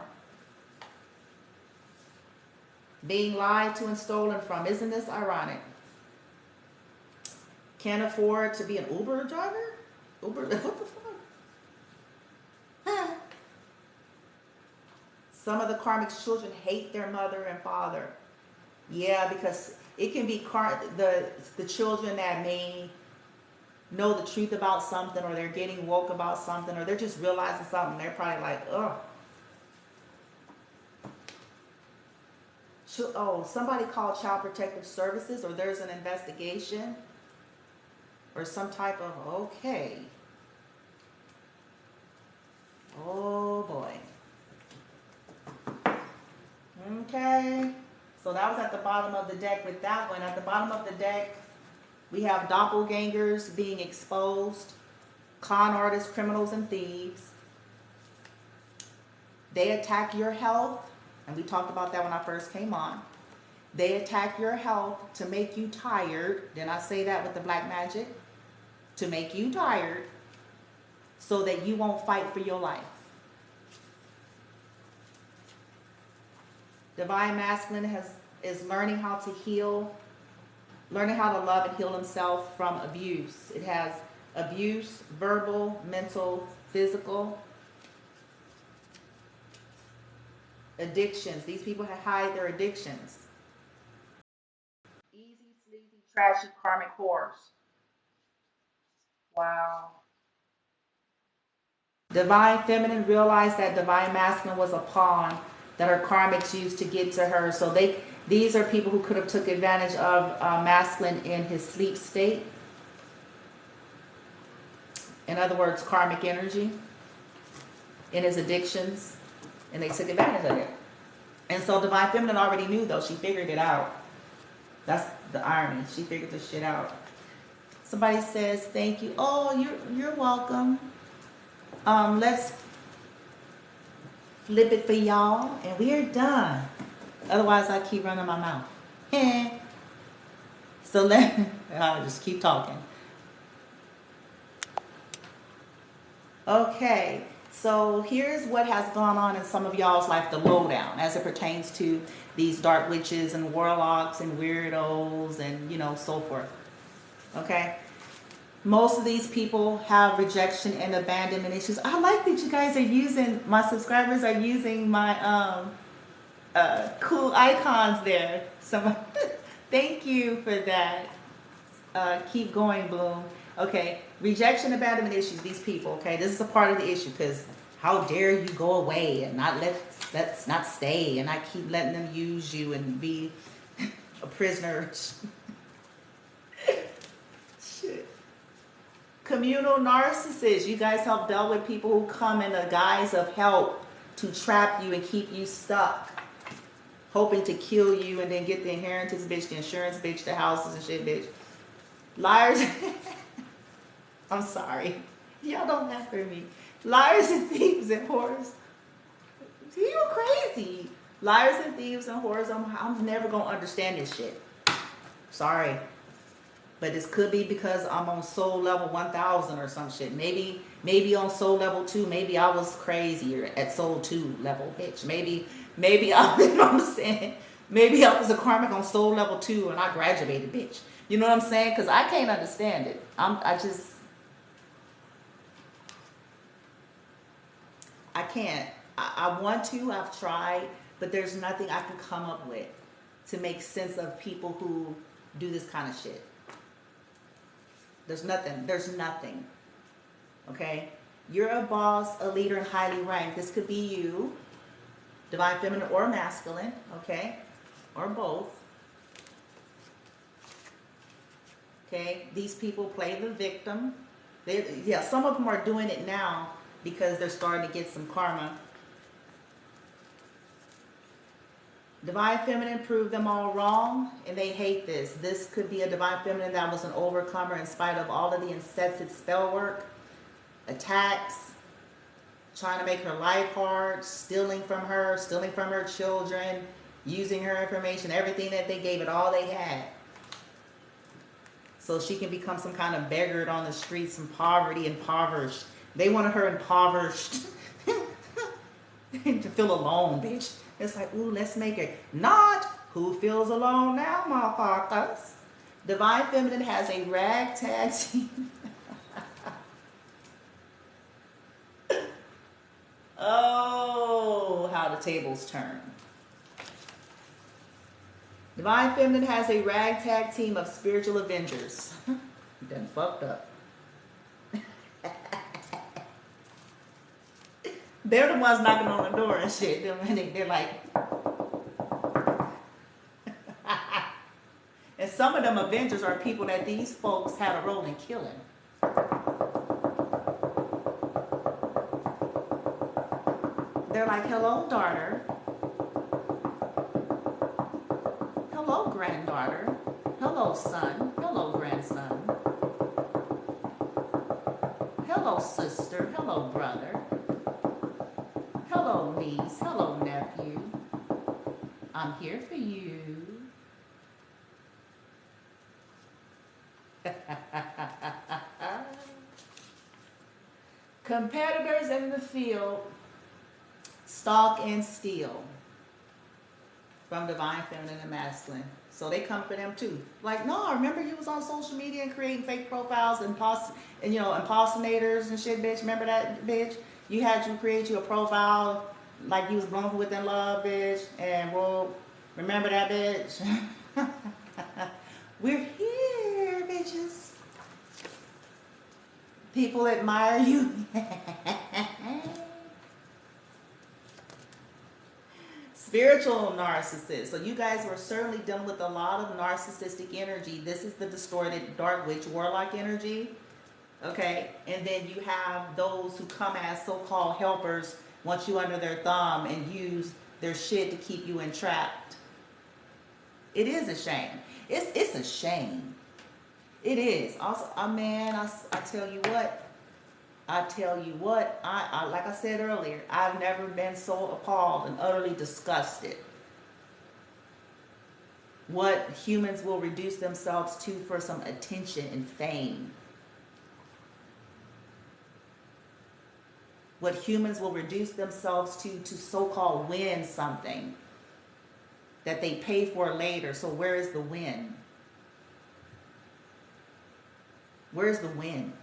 Being lied to and stolen from. Isn't this ironic? Can't afford to be an Uber driver? Uber, what the fuck? Huh. Some of the karmic's children hate their mother and father. Yeah, because it can be the children that may know the truth about something, or they're getting woke about something, or they're just realizing something. They're probably like, ugh. Oh, somebody called Child Protective Services, or there's an investigation, or some type of, okay. Oh boy. Okay. So that was at the bottom of the deck with that one. At the bottom of the deck, we have doppelgangers being exposed, con artists, criminals, and thieves. They attack your health, and we talked about that when I first came on. They attack your health to make you tired. Then I say that with the black magic. To make you tired so that you won't fight for your life. Divine Masculine is learning how to heal, learning how to love and heal himself from abuse. It has abuse, verbal, mental, physical. Addictions. These people hide their addictions. Easy, sleazy, trashy, karmic horrors. Wow. Divine Feminine realized that Divine Masculine was a pawn that her karmics used to get to her. So these are people who could have took advantage of Masculine in his sleep state. In other words, karmic energy in his addictions. And they took advantage of it. And so Divine Feminine already knew, though. She figured it out. That's the irony. She figured this shit out. Somebody says, thank you. Oh, you're welcome. Let's flip it for y'all. And we are done. Otherwise, I keep running my mouth. So I'll just keep talking. Okay. So here's what has gone on in some of y'all's life, the lowdown, as it pertains to these dark witches and warlocks and weirdos and, so forth. Okay? Most of these people have rejection and abandonment issues. I like that you guys my subscribers are using my cool icons there. So thank you for that. Keep going, Bloom. Okay, rejection, abandonment issues, these people, okay? This is a part of the issue because how dare you go away and let's not stay, and I keep letting them use you and be a prisoner. Shit. Communal narcissists. You guys have dealt with people who come in the guise of help to trap you and keep you stuck, hoping to kill you and then get the inheritance bitch, the insurance bitch, the houses and shit bitch. Liars. I'm sorry. Y'all don't laugh for me. Liars and thieves and whores. You crazy. Liars and thieves and whores. I'm never going to understand this shit. Sorry. But this could be because I'm on soul level 1000 or some shit. Maybe on soul level 2. Maybe I was crazier at soul 2 level, bitch. Maybe I, you know what I'm saying? Maybe I was a karmic on soul level 2 and I graduated, bitch. You know what I'm saying? Because I can't understand it. I can't. I want to. I've tried. But there's nothing I can come up with to make sense of people who do this kind of shit. There's nothing. Okay? You're a boss, a leader, and highly ranked. This could be you. Divine Feminine or Masculine. Okay? Or both. Okay? These people play the victim. Some of them are doing it now because they're starting to get some karma. Divine Feminine proved them all wrong, and they hate this. This could be a Divine Feminine that was an overcomer in spite of all of the incessant spell work, attacks, trying to make her life hard, stealing from her children, using her information, everything that they gave it, all they had. So she can become some kind of beggar on the streets, some poverty, impoverished. They wanted her impoverished to feel alone, bitch. It's like, ooh, let's make it not who feels alone now, motherfuckers. Divine Feminine has a ragtag team. Oh, how the tables turn. Divine Feminine has a ragtag team of spiritual avengers. Done fucked up. They're the ones knocking on the door and shit. They're like... And some of them Avengers are people that these folks had a role in killing. They're like, hello, daughter. Hello, granddaughter. Hello, son. Hello, grandson. Hello, sister. Hello, brother. Hello, niece. Hello, nephew. I'm here for you. Competitors in the field stalk and steal from divine feminine and masculine. So they come for them too. Like, no, remember you was on social media and creating fake profiles and impersonators and shit, bitch. Remember that, bitch? You had to create you a profile like you was blown within love, bitch. And well, remember that, bitch? We're here, bitches. People admire you. Spiritual narcissists. So you guys were certainly dealing with a lot of narcissistic energy. This is the distorted dark witch warlock energy. Okay. And then you have those who come as so-called helpers, want you under their thumb and use their shit to keep you entrapped. It is a shame. It's a shame. It is. Also, man, I tell you what. I like I said earlier, I've never been so appalled and utterly disgusted. What humans will reduce themselves to for some attention and fame. What humans will reduce themselves to so-called win something that they pay for later. So where is the win? Where's the win?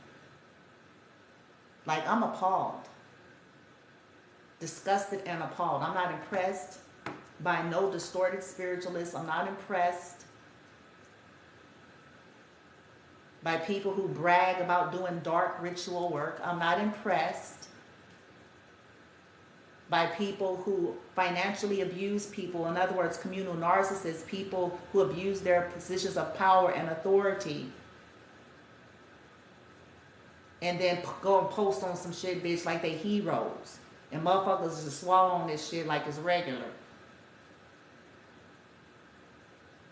Like, I'm appalled. Disgusted and appalled. I'm not impressed by no distorted spiritualists. I'm not impressed by people who brag about doing dark ritual work. I'm not impressed by people who financially abuse people. In other words, communal narcissists, people who abuse their positions of power and authority. And then go and post on some shit, bitch, like they heroes. And motherfuckers just swallowing this shit like it's regular.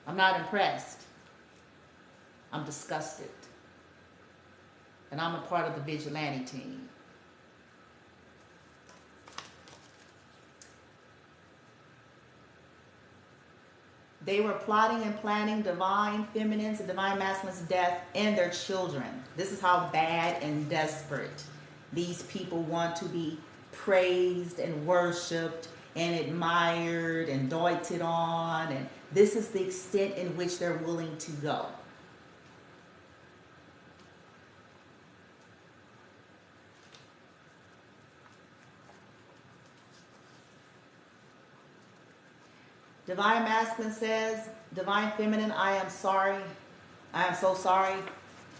I'm not impressed. I'm disgusted. And I'm a part of the vigilante team. They were plotting and planning divine feminine's and divine masculine's death and their children. This is how bad and desperate these people want to be praised and worshipped and admired and doted on. And this is the extent in which they're willing to go. Divine Masculine says, Divine Feminine, I am sorry. I am so sorry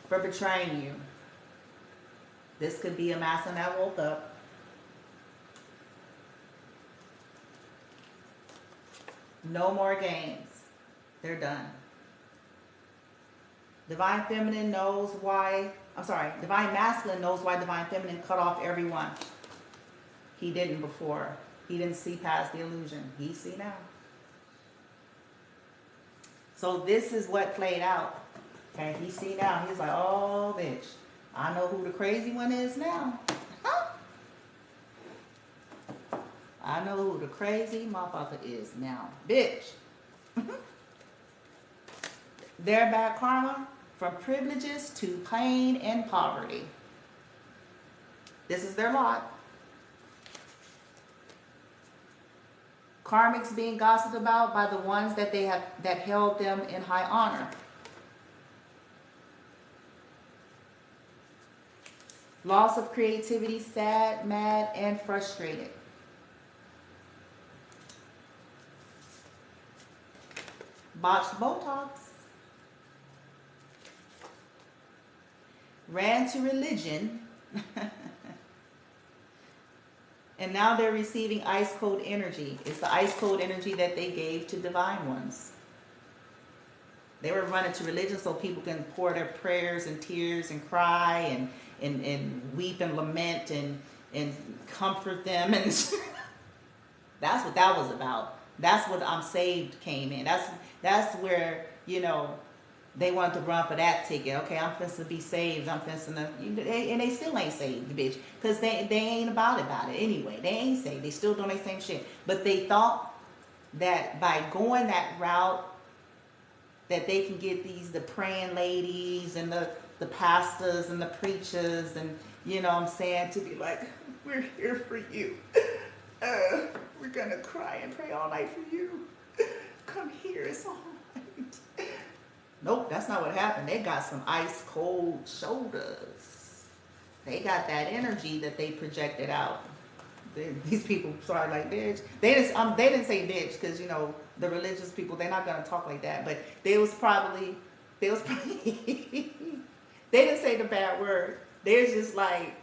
for betraying you. This could be a masculine that woke up. No more games. They're done. Divine Feminine knows why, Divine Masculine knows why Divine Feminine cut off everyone. He didn't before. He didn't see past the illusion. He see now. So this is what played out. Okay, he see now. He's like, oh, bitch. I know who the crazy one is now. Huh? I know who the crazy motherfucker is now. Bitch. Their bad karma from privileges to pain and poverty. This is their lot. Karmics being gossiped about by the ones that that held them in high honor. Loss of creativity, sad, mad, and frustrated. Botched Botox. Ran to religion. And now they're receiving ice cold energy. It's the ice cold energy that they gave to divine ones. They were running to religion so people can pour their prayers and tears and cry and weep and lament and comfort them. And that's what that was about. That's what I'm Saved came in. That's where, they wanted to run for that ticket. Okay, I'm finna to be saved. I'm finna to, and they still ain't saved, bitch. Because they ain't about it anyway. They ain't saved. They still doing the same shit. But they thought that by going that route, that they can get the praying ladies and the the pastors and the preachers, and you know what I'm saying, to be like, we're here for you. We're gonna cry and pray all night for you. Come here, it's all right. Nope, that's not what happened. They got some ice cold shoulders. They got that energy that they projected out. These people started like, bitch. They didn't say bitch because, you know, the religious people, they're not gonna talk like that. But they didn't say the bad word. They're just like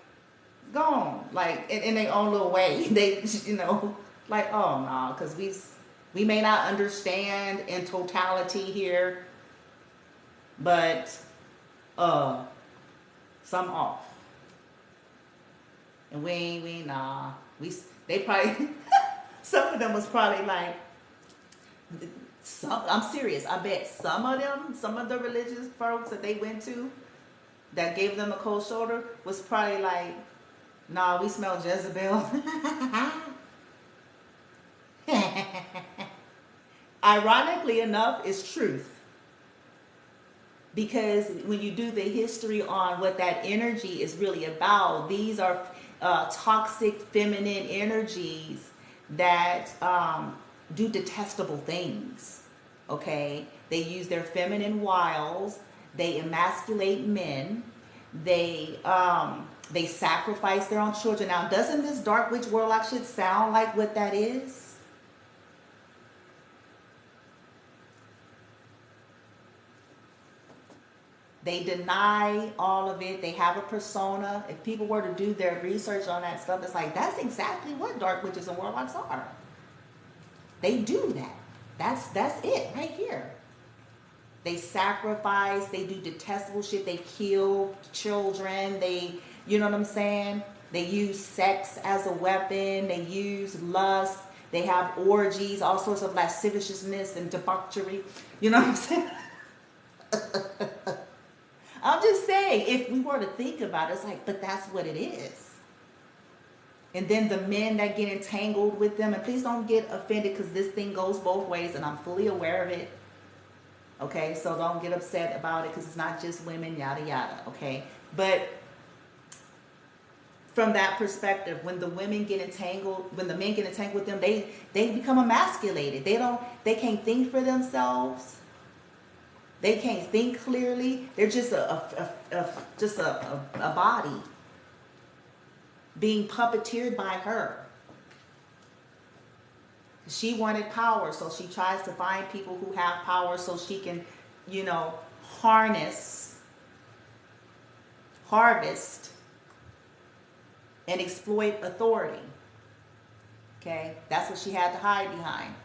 gone, like in their own little way. They, you know, like, oh no, because we may not understand in totality here, but some off. And they probably some of them was probably like, I'm serious, I bet some of the religious folks that they went to that gave them a cold shoulder was probably like, nah, we smell Jezebel. Ironically enough, it's truth. Because when you do the history on what that energy is really about, these are toxic feminine energies that do detestable things. Okay? They use their feminine wiles. They emasculate men. They sacrifice their own children. Now, doesn't this dark witch warlock shit sound like what that is? They deny all of it. They have a persona. If people were to do their research on that stuff, it's like, that's exactly what dark witches and warlocks are. They do that. That's it right here. They sacrifice. They do detestable shit. They kill children. You know what I'm saying? They use sex as a weapon. They use lust. They have orgies, all sorts of lasciviousness and debauchery. You know what I'm saying? I'm just saying, if we were to think about it, it's like, but that's what it is. And then the men that get entangled with them, and please don't get offended because this thing goes both ways and I'm fully aware of it. Okay, so don't get upset about it because it's not just women, yada, yada, okay? But from that perspective, when the men get entangled with them, they become emasculated. They can't think for themselves. They can't think clearly. They're just a body being puppeteered by her. She wanted power, so she tries to find people who have power so she can, you know, harvest, and exploit authority. Okay? That's what she had to hide behind.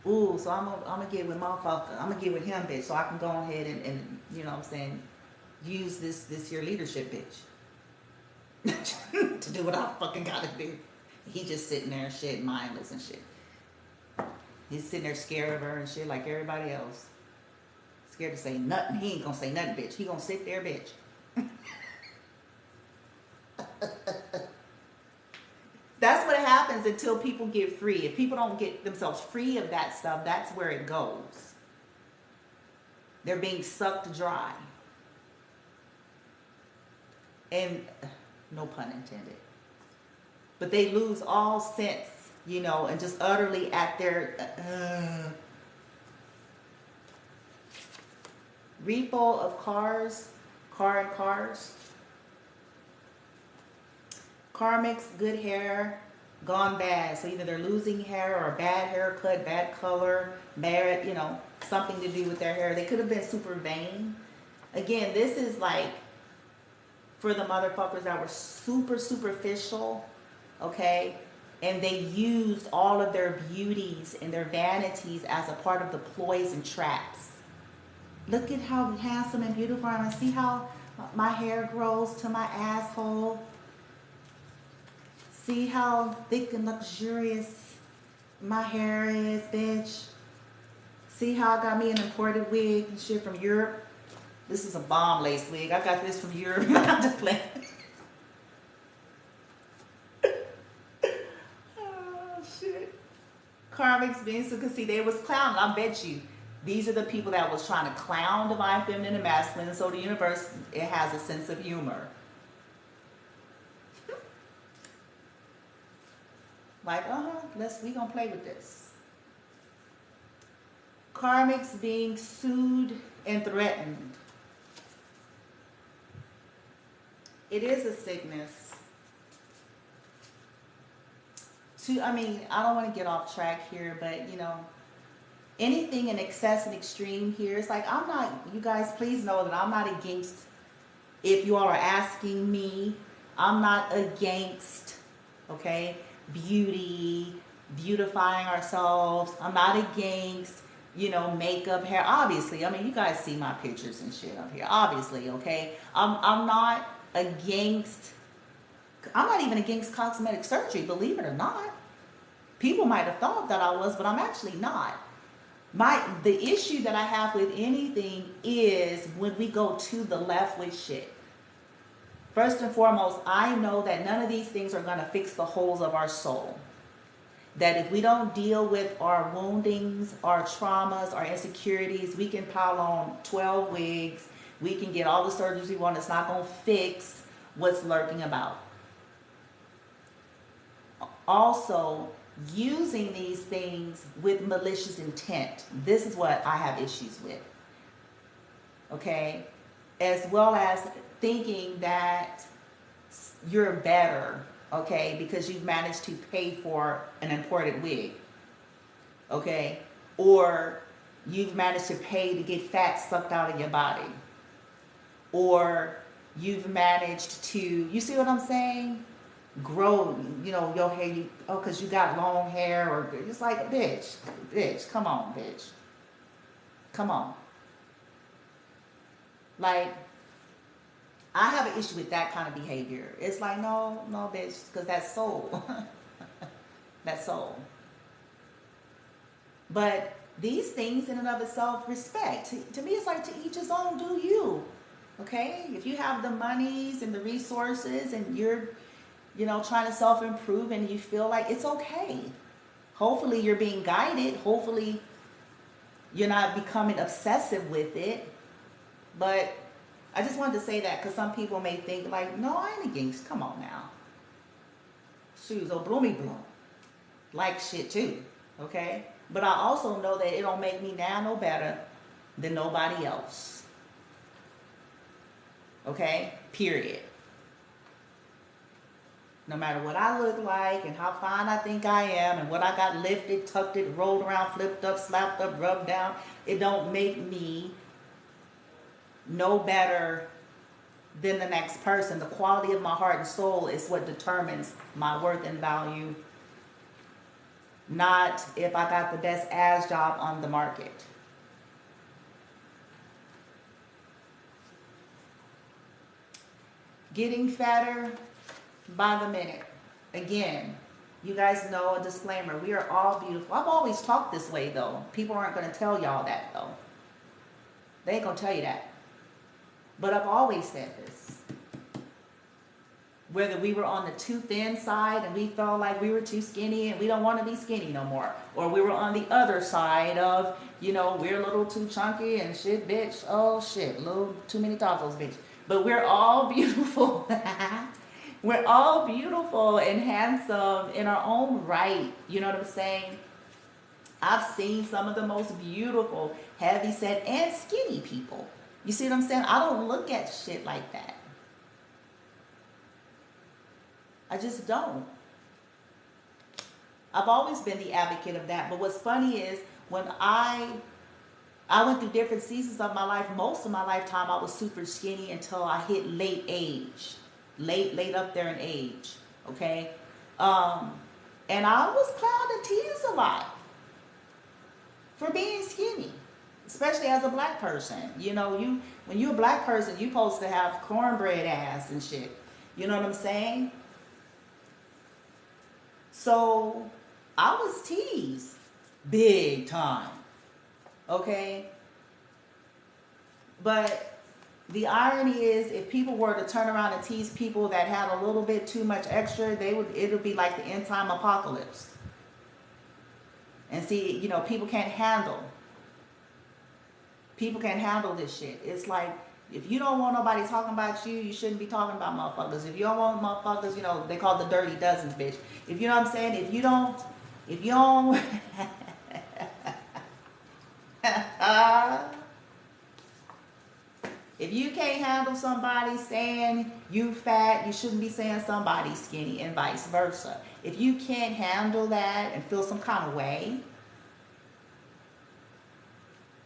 Ooh, so I'm gonna get with motherfucker. I'm gonna get with him, bitch, so I can go ahead and you know what I'm saying, use this here leadership bitch to do what I fucking gotta do. He just sitting there and shit, mindless and shit. He's sitting there scared of her and shit like everybody else. Scared to say nothing. He ain't gonna say nothing, bitch. He gonna sit there, bitch. That's what happens until people get free. If people don't get themselves free of that stuff, that's where it goes. They're being sucked dry. And no pun intended. But they lose all sense, you know, and just utterly at their repo of cars. Karmics, good hair, gone bad. So either they're losing hair or a bad haircut, bad color, bad, you know, something to do with their hair. They could have been super vain. Again, this is like for the motherfuckers that were super superficial, okay? And they used all of their beauties and their vanities as a part of the ploys and traps. Look at how handsome and beautiful I am. See how my hair grows to my asshole. See how thick and luxurious my hair is, bitch. See how I got me an imported wig and shit from Europe. This is a bomb lace wig. I got this from Europe. I'm just playing. Oh, shit. Karmics being so, cause see, they was clowning. I bet you. These are the people that was trying to clown divine feminine and masculine, and so the universe, it has a sense of humor. Like, we gonna play with this. Karmics being sued and threatened. It is a sickness. I don't want to get off track here, but anything in excess and extreme here, it's like, you guys please know that I'm not against, if you all are asking me, I'm not against, okay, beauty, beautifying ourselves. I'm not against, makeup, hair, obviously. You guys see my pictures and shit up here, obviously, okay? I'm not even against cosmetic surgery, believe it or not. People might have thought that I was, but I'm actually not. The issue that I have with anything is when we go to the left with shit. First and foremost, I know that none of these things are going to fix the holes of our soul. That if we don't deal with our woundings, our traumas, our insecurities, we can pile on 12 wigs, we can get all the surgeries we want. It's not going to fix what's lurking about. Also, using these things with malicious intent. This is what I have issues with. Okay? As well as thinking that you're better, okay, because you've managed to pay for an imported wig. Okay? Or you've managed to pay to get fat sucked out of your body. Or you've managed to, you see what I'm saying? Grow, your hair, because you got long hair, or it's like, bitch, come on, bitch. Come on. Like, I have an issue with that kind of behavior. It's like, no, bitch, because that's soul. That's soul. But these things in and of itself, respect. To me, it's like, to each his own, do you. Okay? If you have the monies and the resources and you're trying to self-improve and you feel like it's okay. Hopefully you're being guided. Hopefully you're not becoming obsessive with it. But I just wanted to say that because some people may think like, no, I ain't against. Come on now. Shoes, bloomy bloom. Like shit too. Okay? But I also know that it don't make me now no better than nobody else. Okay? Period. No matter what I look like and how fine I think I am and what I got lifted, tucked it, rolled around, flipped up, slapped up, rubbed down, it don't make me no better than the next person. The quality of my heart and soul is what determines my worth and value, not if I got the best ass job on the market. Getting fatter by the minute. Again, you guys know, a disclaimer, we are all beautiful. I've always talked this way though. People aren't going to tell y'all that though. They ain't going to tell you that. But I've always said this. Whether we were on the too thin side and we felt like we were too skinny and we don't want to be skinny no more. Or we were on the other side of, we're a little too chunky and shit, bitch. Oh shit, a little too many tacos, bitch. But we're all beautiful. We're all beautiful and handsome in our own right. You know what I'm saying? I've seen some of the most beautiful, heavy-set, and skinny people. You see what I'm saying? I don't look at shit like that. I just don't. I've always been the advocate of that. But what's funny is when I went through different seasons of my life, most of my lifetime I was super skinny until I hit late age. Late up there in age, okay? And I was clowned and teased a lot for being skinny, especially as a black person. When you're a black person, you're supposed to have cornbread ass and shit. You know what I'm saying? So I was teased big time, okay? But the irony is, if people were to turn around and tease people that had a little bit too much extra, it would be like the end time apocalypse. And see, people can't handle People can't handle this shit. It's like, if you don't want nobody talking about you, you shouldn't be talking about motherfuckers. If you don't want motherfuckers, you know, they call the dirty dozens, bitch. If you know what I'm saying, if you don't, if you can't handle somebody saying you fat, you shouldn't be saying somebody skinny, and vice versa. If you can't handle that and feel some kind of way,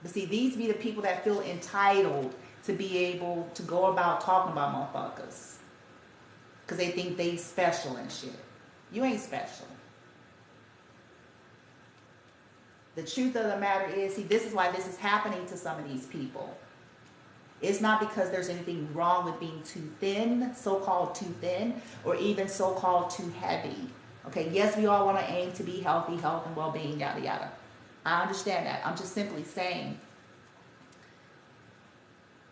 but see, these be the people that feel entitled to be able to go about talking about motherfuckers because they think they special and shit. You ain't special. The truth of the matter is, see, this is why this is happening to some of these people. It's not because there's anything wrong with being too thin, so-called too thin, or even so-called too heavy. Okay, yes, we all want to aim to be healthy, health and well-being, yada, yada. I understand that. I'm just simply saying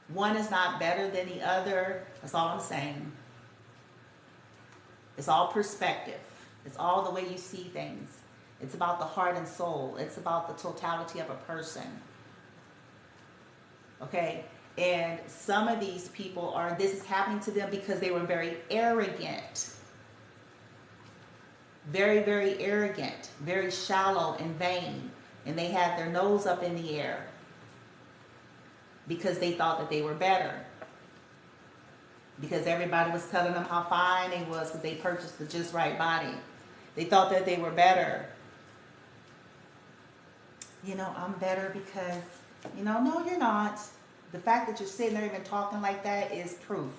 one is not better than the other. That's all I'm saying. It's all perspective. It's all the way you see things. It's about the heart and soul. It's about the totality of a person. Okay? And some of these people this is happening to them because they were very arrogant. Very, very arrogant. Very shallow and vain. And they had their nose up in the air because they thought that they were better. Because everybody was telling them how fine they was because they purchased the just right body. They thought that they were better. You know, I'm better because, you know, no, you're not. The fact that you're sitting there even talking like that is proof.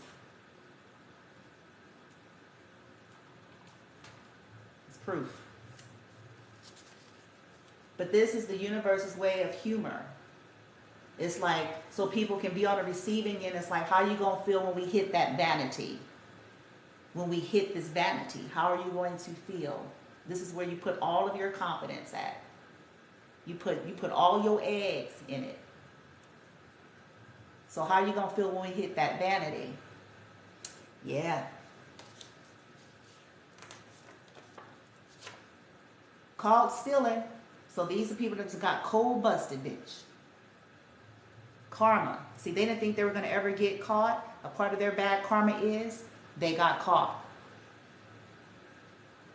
It's proof. But this is the universe's way of humor. It's like, so people can be on the receiving end. It's like, how are you going to feel when we hit that vanity? When we hit this vanity, how are you going to feel? This is where you put all of your confidence at. You put all your eggs in it. So how are you going to feel when we hit that vanity? Yeah. Called stealing. So these are people that just got cold busted, bitch. Karma. See, they didn't think they were going to ever get caught. A part of their bad karma is they got caught.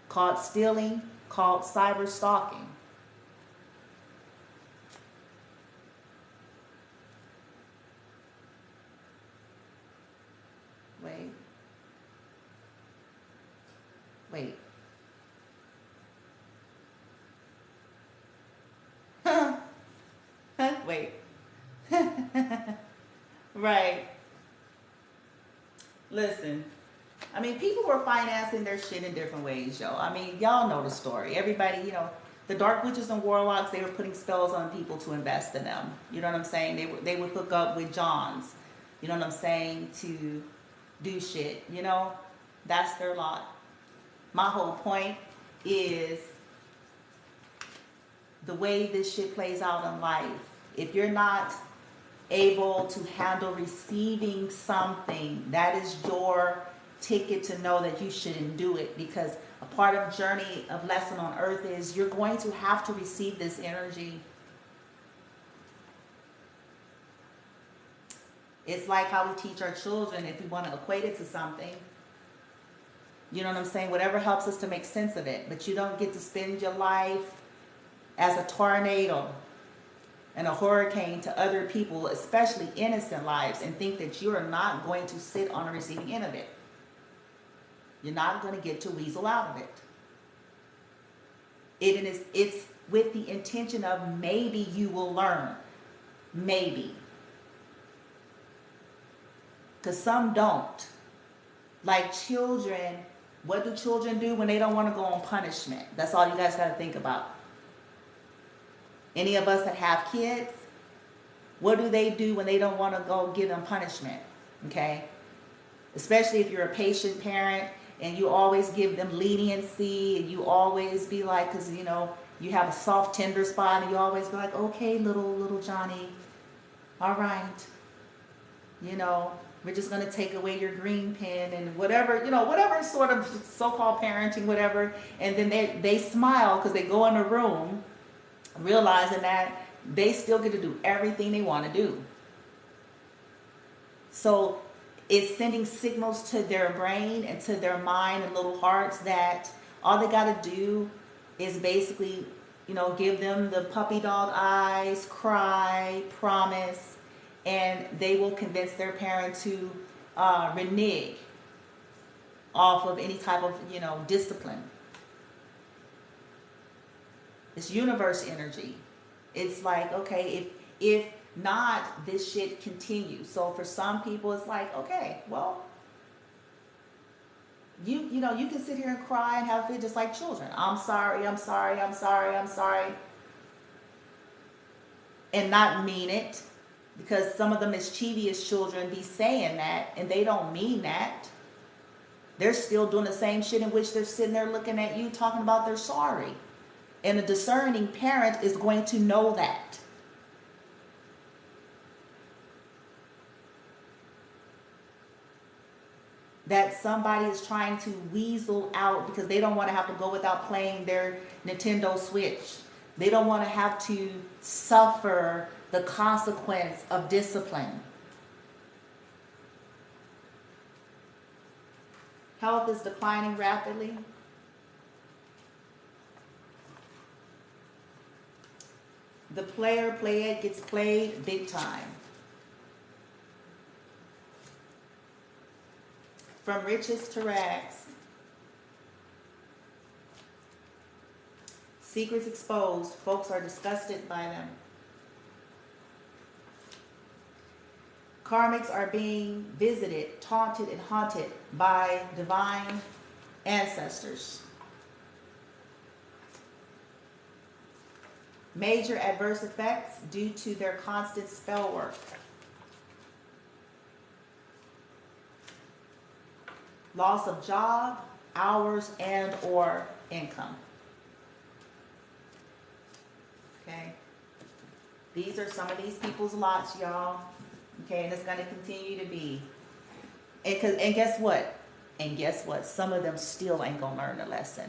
Caught stealing, called cyber stalking. Wait. Wait. Right. Listen. I mean, people were financing their shit in different ways, yo. I mean, y'all know the story. Everybody, you know, the dark witches and warlocks, they were putting spells on people to invest in them. You know what I'm saying? They would hook up with Johns. You know what I'm saying? To do shit, you know? That's their lot. My whole point is the way this shit plays out in life. If you're not able to handle receiving something, that is your ticket to know that you shouldn't do it, because a part of journey of lesson on earth is you're going to have to receive this energy. It's like how we teach our children if we want to equate it to something. You know what I'm saying? Whatever helps us to make sense of it. But you don't get to spend your life as a tornado and a hurricane to other people, especially innocent lives, and think that you are not going to sit on the receiving end of it. You're not going to get to weasel out of it. It's with the intention of maybe you will learn. Maybe. Because some don't. Like children, what do children do when they don't want to go on punishment? That's all you guys got to think about. Any of us that have kids, what do they do when they don't want to go give them punishment? Okay? Especially if you're a patient parent and you always give them leniency and you always be like, because you know, you have a soft tender spot and you always be like, okay, little Johnny, all right, you know, we're just going to take away your green pen and whatever, you know, whatever sort of so-called parenting, whatever. And then they smile because they go in the room realizing that they still get to do everything they want to do. So it's sending signals to their brain and to their mind and little hearts that all they got to do is basically, give them the puppy dog eyes, cry, promise, and they will convince their parent to renege off of any type of, discipline. It's universe energy. It's like, okay, if not, this shit continues. So for some people, it's like, okay, well, you can sit here and cry and have it just like children. I'm sorry, I'm sorry, I'm sorry, I'm sorry. And not mean it. Because some of the mischievous children be saying that and they don't mean that. They're still doing the same shit in which they're sitting there looking at you talking about they're sorry. And a discerning parent is going to know that. That somebody is trying to weasel out because they don't want to have to go without playing their Nintendo Switch. They don't want to have to suffer the consequence of discipline. Health is declining rapidly. The player played gets played big time. From riches to rags. Secrets exposed. Folks are disgusted by them. Karmics are being visited, taunted, and haunted by divine ancestors. Major adverse effects due to their constant spell work. Loss of job, hours, and or income. Okay. These are some of these people's lots, y'all. Okay, and it's going to continue to be. And guess what? And guess what? Some of them still ain't going to learn the lesson.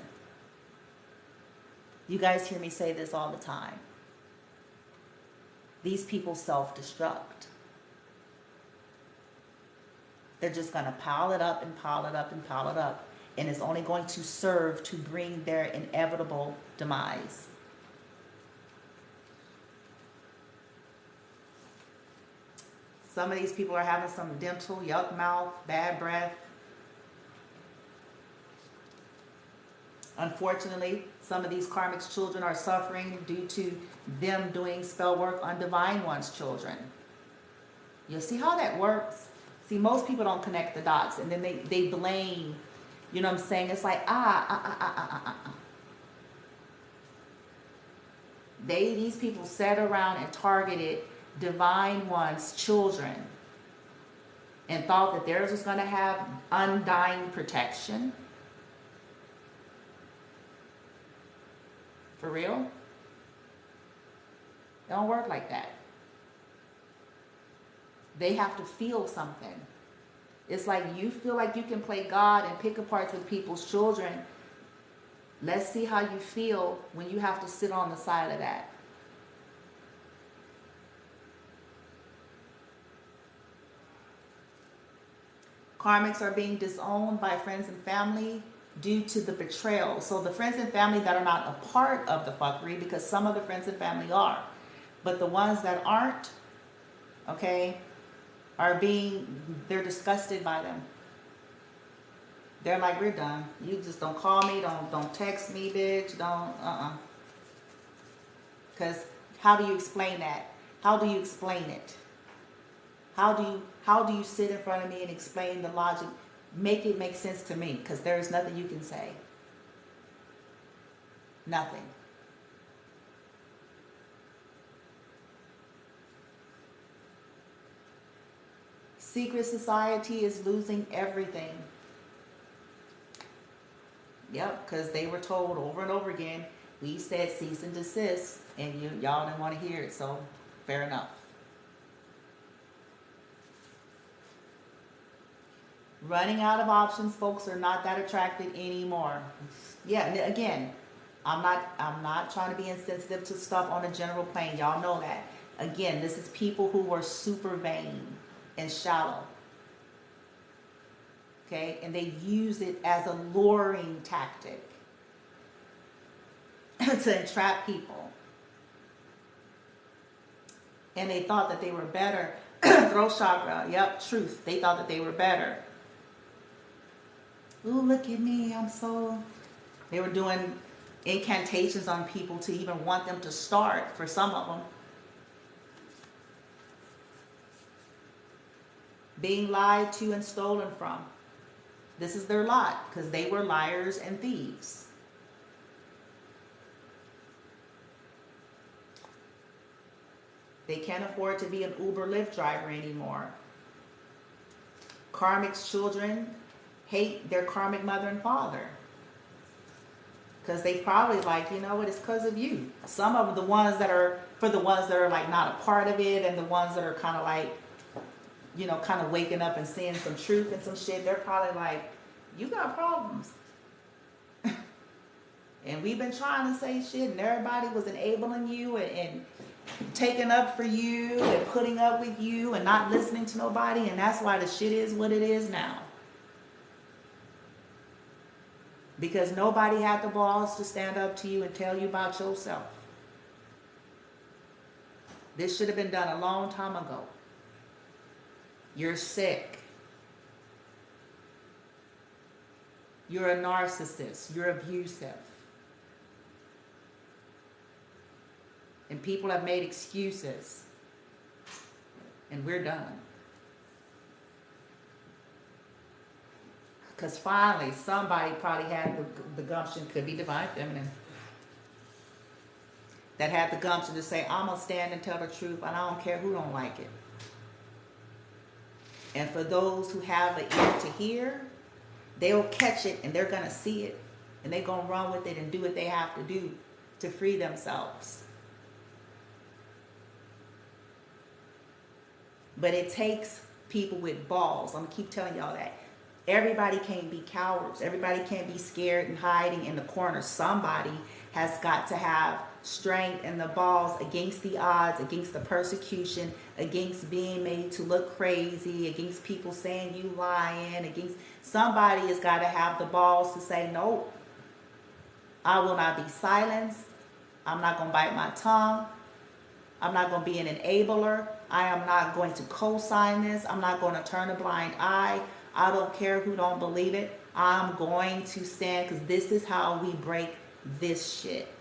You guys hear me say this all the time. These people self-destruct. They're just going to pile it up and pile it up and pile it up. And it's only going to serve to bring their inevitable demise. Some of these people are having some dental, yuck mouth, bad breath. Unfortunately, some of these karmic children are suffering due to them doing spell work on divine one's children. You'll see how that works. See, most people don't connect the dots, and then they blame, you know what I'm saying? It's like, These people sat around and targeted divine one's children and thought that theirs was going to have undying protection. For real? It don't work like that. They have to feel something. It's like you feel like you can play God and pick apart with people's children. Let's see how you feel when you have to sit on the side of that. Karmics are being disowned by friends and family due to the betrayal. So the friends and family that are not a part of the fuckery, because some of the friends and family are, but the ones that aren't, okay, they're disgusted by them. They're like, we're done. You just don't call me, don't text me, bitch, Because how do you explain that? How do you explain it? How do you sit in front of me and explain the logic? Make it make sense to me, because there is nothing you can say. Nothing. Secret society is losing everything. Yep, because they were told over and over again, we said cease and desist, and y'all didn't want to hear it, so fair enough. Running out of options, folks are not that attracted anymore. Yeah, again, I'm not trying to be insensitive to stuff on a general plane. Y'all know that. Again, this is people who are super vain and shallow. Okay? And they use it as a luring tactic to entrap people. And they thought that they were better. Throat chakra, yep, truth. They thought that they were better. Ooh, look at me, They were doing incantations on people to even want them to start, for some of them. Being lied to and stolen from. This is their lot, because they were liars and thieves. They can't afford to be an Uber Lyft driver anymore. Karmic's children hate their karmic mother and father. Because they probably like, you know what, it's because of you. Some of the ones that are, for the ones that are like not a part of it, and the ones that are kind of like, you know, kind of waking up and seeing some truth and some shit, they're probably like, you got problems. And we've been trying to say shit, and everybody was enabling you and taking up for you and putting up with you and not listening to nobody, and that's why the shit is what it is now. Because nobody had the balls to stand up to you and tell you about yourself. This should have been done a long time ago. You're sick. You're a narcissist. You're abusive. And people have made excuses. And we're done. Because finally, somebody probably had the gumption, could be divine feminine, that had the gumption to say, I'm going to stand and tell the truth, and I don't care who don't like it. And for those who have an ear to hear, they'll catch it, and they're going to see it, and they're going to run with it and do what they have to do to free themselves. But it takes people with balls. I'm going to keep telling y'all that. Everybody can't be cowards. Everybody can't be scared and hiding in the corner. Somebody has got to have strength and the balls against the odds, against the persecution, against being made to look crazy, against people saying you lying, against somebody has got to have the balls to say, no, I will not be silenced. I'm not going to bite my tongue. I'm not going to be an enabler. I am not going to co-sign this. I'm not going to turn a blind eye. I don't care who don't believe it. I'm going to stand, because this is how we break this shit.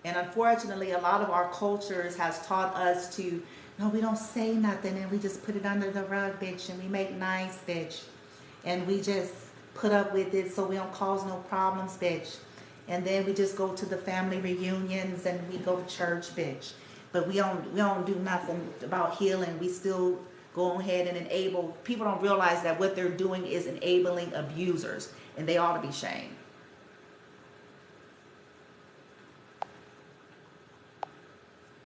And unfortunately, a lot of our cultures has taught us to, no, we don't say nothing, and we just put it under the rug, bitch, and we make nice, bitch. And we just put up with it so we don't cause no problems, bitch. And then we just go to the family reunions and we go to church, bitch. But we don't do nothing about healing. We still go ahead and enable. People don't realize that what they're doing is enabling abusers, and they ought to be shamed.